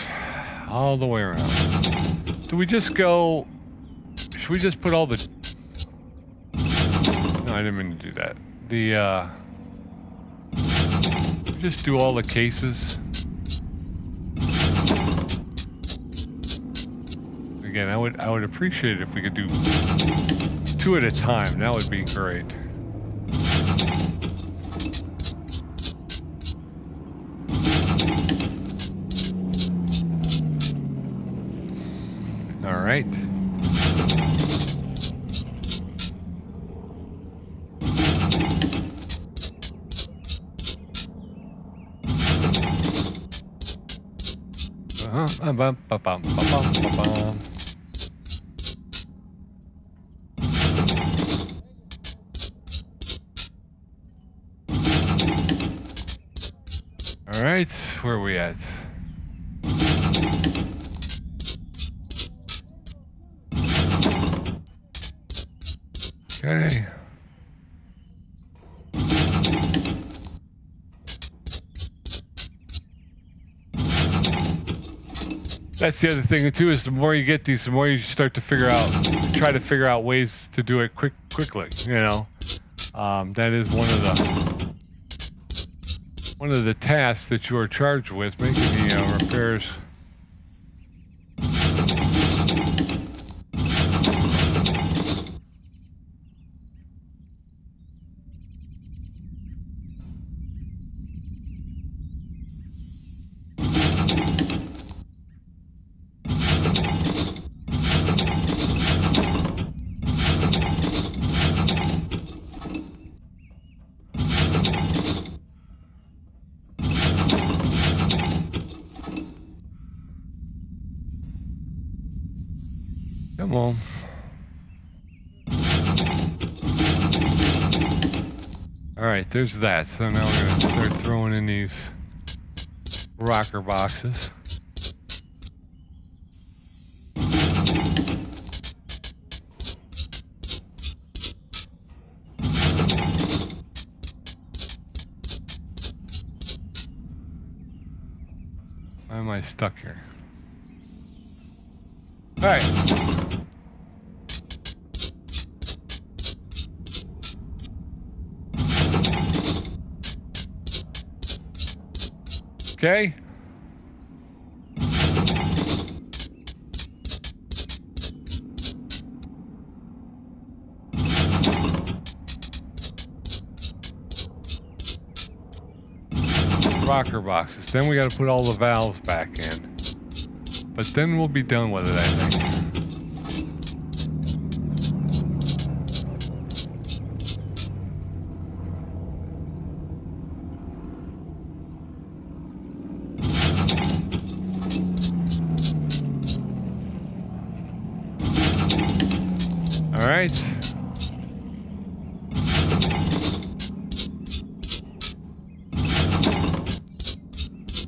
All the way around. Do we just go... Should we just put all the... No, I didn't mean to do that. Just do all the cases. Again, I would appreciate it if we could do 2 at a time. That would be great. All right. All right, where are we at? Okay. That's the other thing too, is the more you get these, the more you start to try to figure out ways to do it quickly, you know. That is one of the tasks that you are charged with, making the repairs. Come on. Alright, there's that. So now we're going to start throwing in these rocker boxes. Why am I stuck here? Alright. Okay. Rocker boxes. Then we got to put all the valves back in. But then we'll be done with it, I think. All right.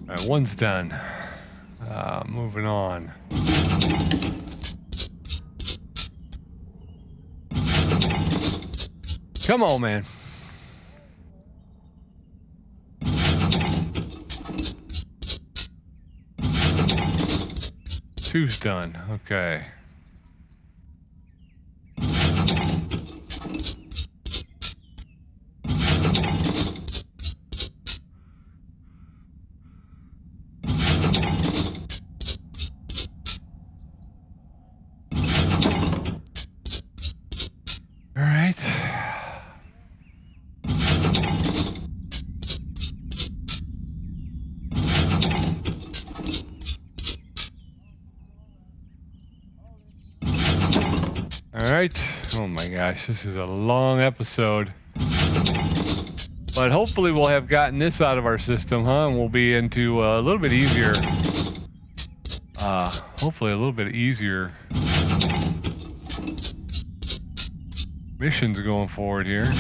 All right, one's done. Moving on. Come on, man. Two's done. Okay. All right. Oh my gosh, this is a long episode. But hopefully we'll have gotten this out of our system, huh? And we'll be into a little bit easier. Hopefully a little bit easier missions going forward here.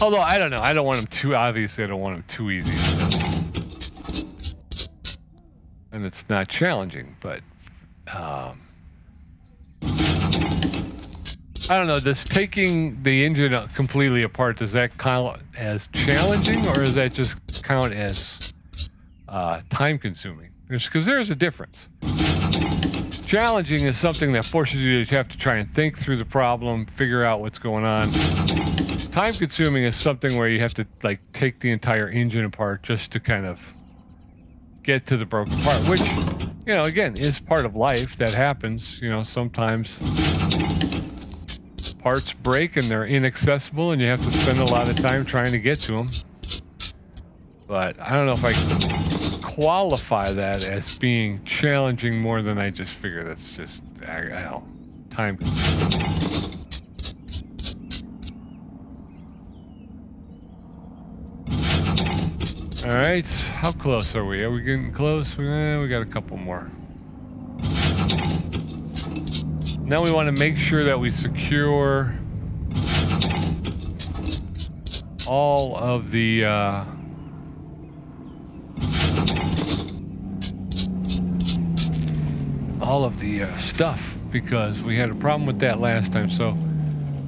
Although, I don't know. I don't want them too, obviously I don't want them too easy. And it's not challenging, but I don't know, does taking the engine completely apart, does that count as challenging, or does that just count as time consuming? Because there's a difference. Challenging is something that forces you to have to try and think through the problem, figure out what's going on. Time consuming is something where you have to like take the entire engine apart just to kind of get to the broken part, which, you know, again, is part of life. That happens. You know, sometimes parts break and they're inaccessible and you have to spend a lot of time trying to get to them. But I don't know if I can qualify that as being challenging more than I just figure. That's just, I don't know, time consuming. All right, how close are we? Are we getting close? We got a couple more. Now we want to make sure that we secure all of the stuff, because we had a problem with that last time. So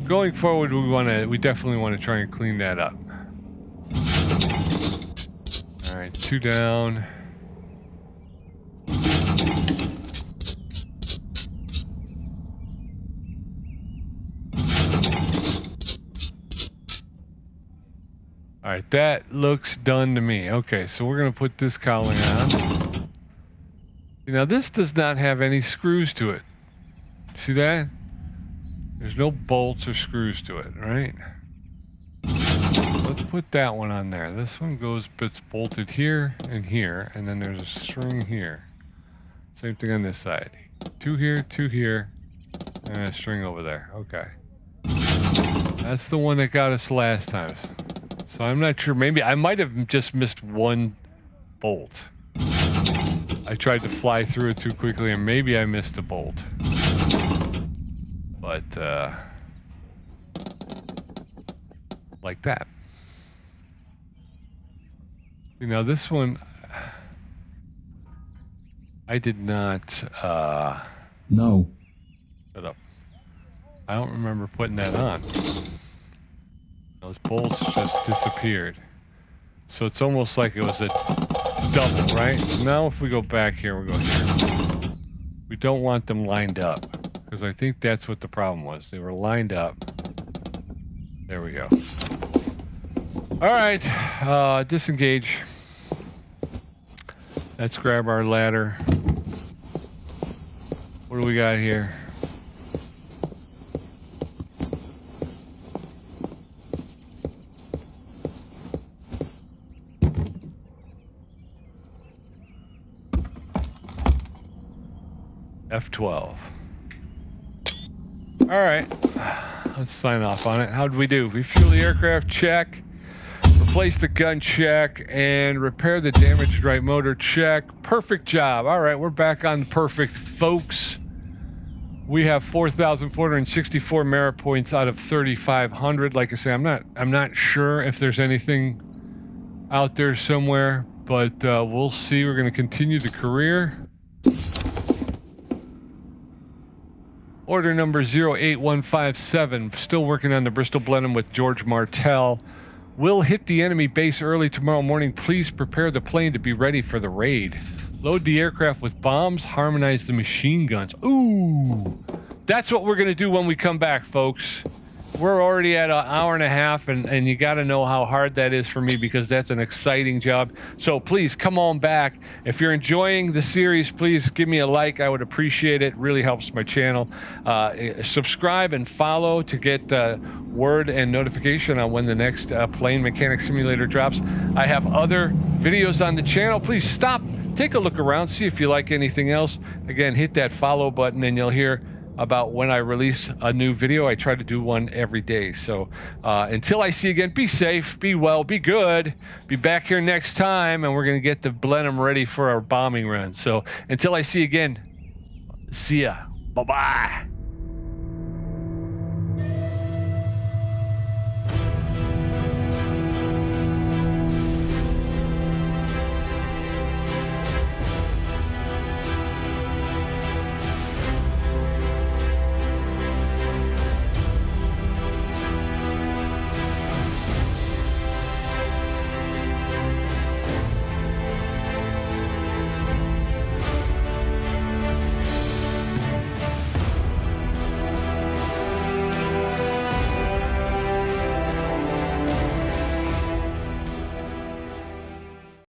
going forward, we definitely want to try and clean that up. All right, 2 down. All right, that looks done to me. Okay, so we're gonna put this cowling on. Now this does not have any screws to it. See that? There's no bolts or screws to it, right? Let's put that one on there. This one it's bolted here, and then there's a string here. Same thing on this side. 2 here, 2 here, and a string over there. Okay. That's the one that got us last time. So I'm not sure. Maybe I might have just missed one bolt. I tried to fly through it too quickly, and maybe I missed a bolt. But, like that. You know, this one, I did not, No. shut up. I don't remember putting that on. Those bolts just disappeared. So it's almost like it was a double, right? So now if we go back here, we go here. We don't want them lined up, because I think that's what the problem was. They were lined up. There we go. All right, disengage. Let's grab our ladder. What do we got here? F12. All right, let's sign off on it. How'd we do? Refuel the aircraft, check. Replace the gun, check. And repair the damaged right motor, check. Perfect job. All right, we're back on perfect, folks. We have 4,464 merit points out of 3,500. Like I say, I'm not sure if there's anything out there somewhere, but we'll see. We're going to continue the career. Order number 08157, still working on the Bristol Blenheim with George Martell. Will hit the enemy base early tomorrow morning. Please prepare the plane to be ready for the raid. Load the aircraft with bombs, harmonize the machine guns. Ooh, that's what we're going to do when we come back, folks. We're already at an hour and a half, and you got to know how hard that is for me, because that's an exciting job. So please come on back. If you're enjoying the series, please give me a like. I would appreciate it. It really helps my channel. Subscribe and follow to get word and notification on when the next plane mechanic simulator drops. I have other videos on the channel. Please stop, take a look around, see if you like anything else. Again, hit that follow button and you'll hear about when I release a new video. I try to do one every day. So until I see you again, be safe, be well, be good. Be back here next time, and we're going to get the Blenheim ready for our bombing run. So until I see you again, see ya. Bye-bye.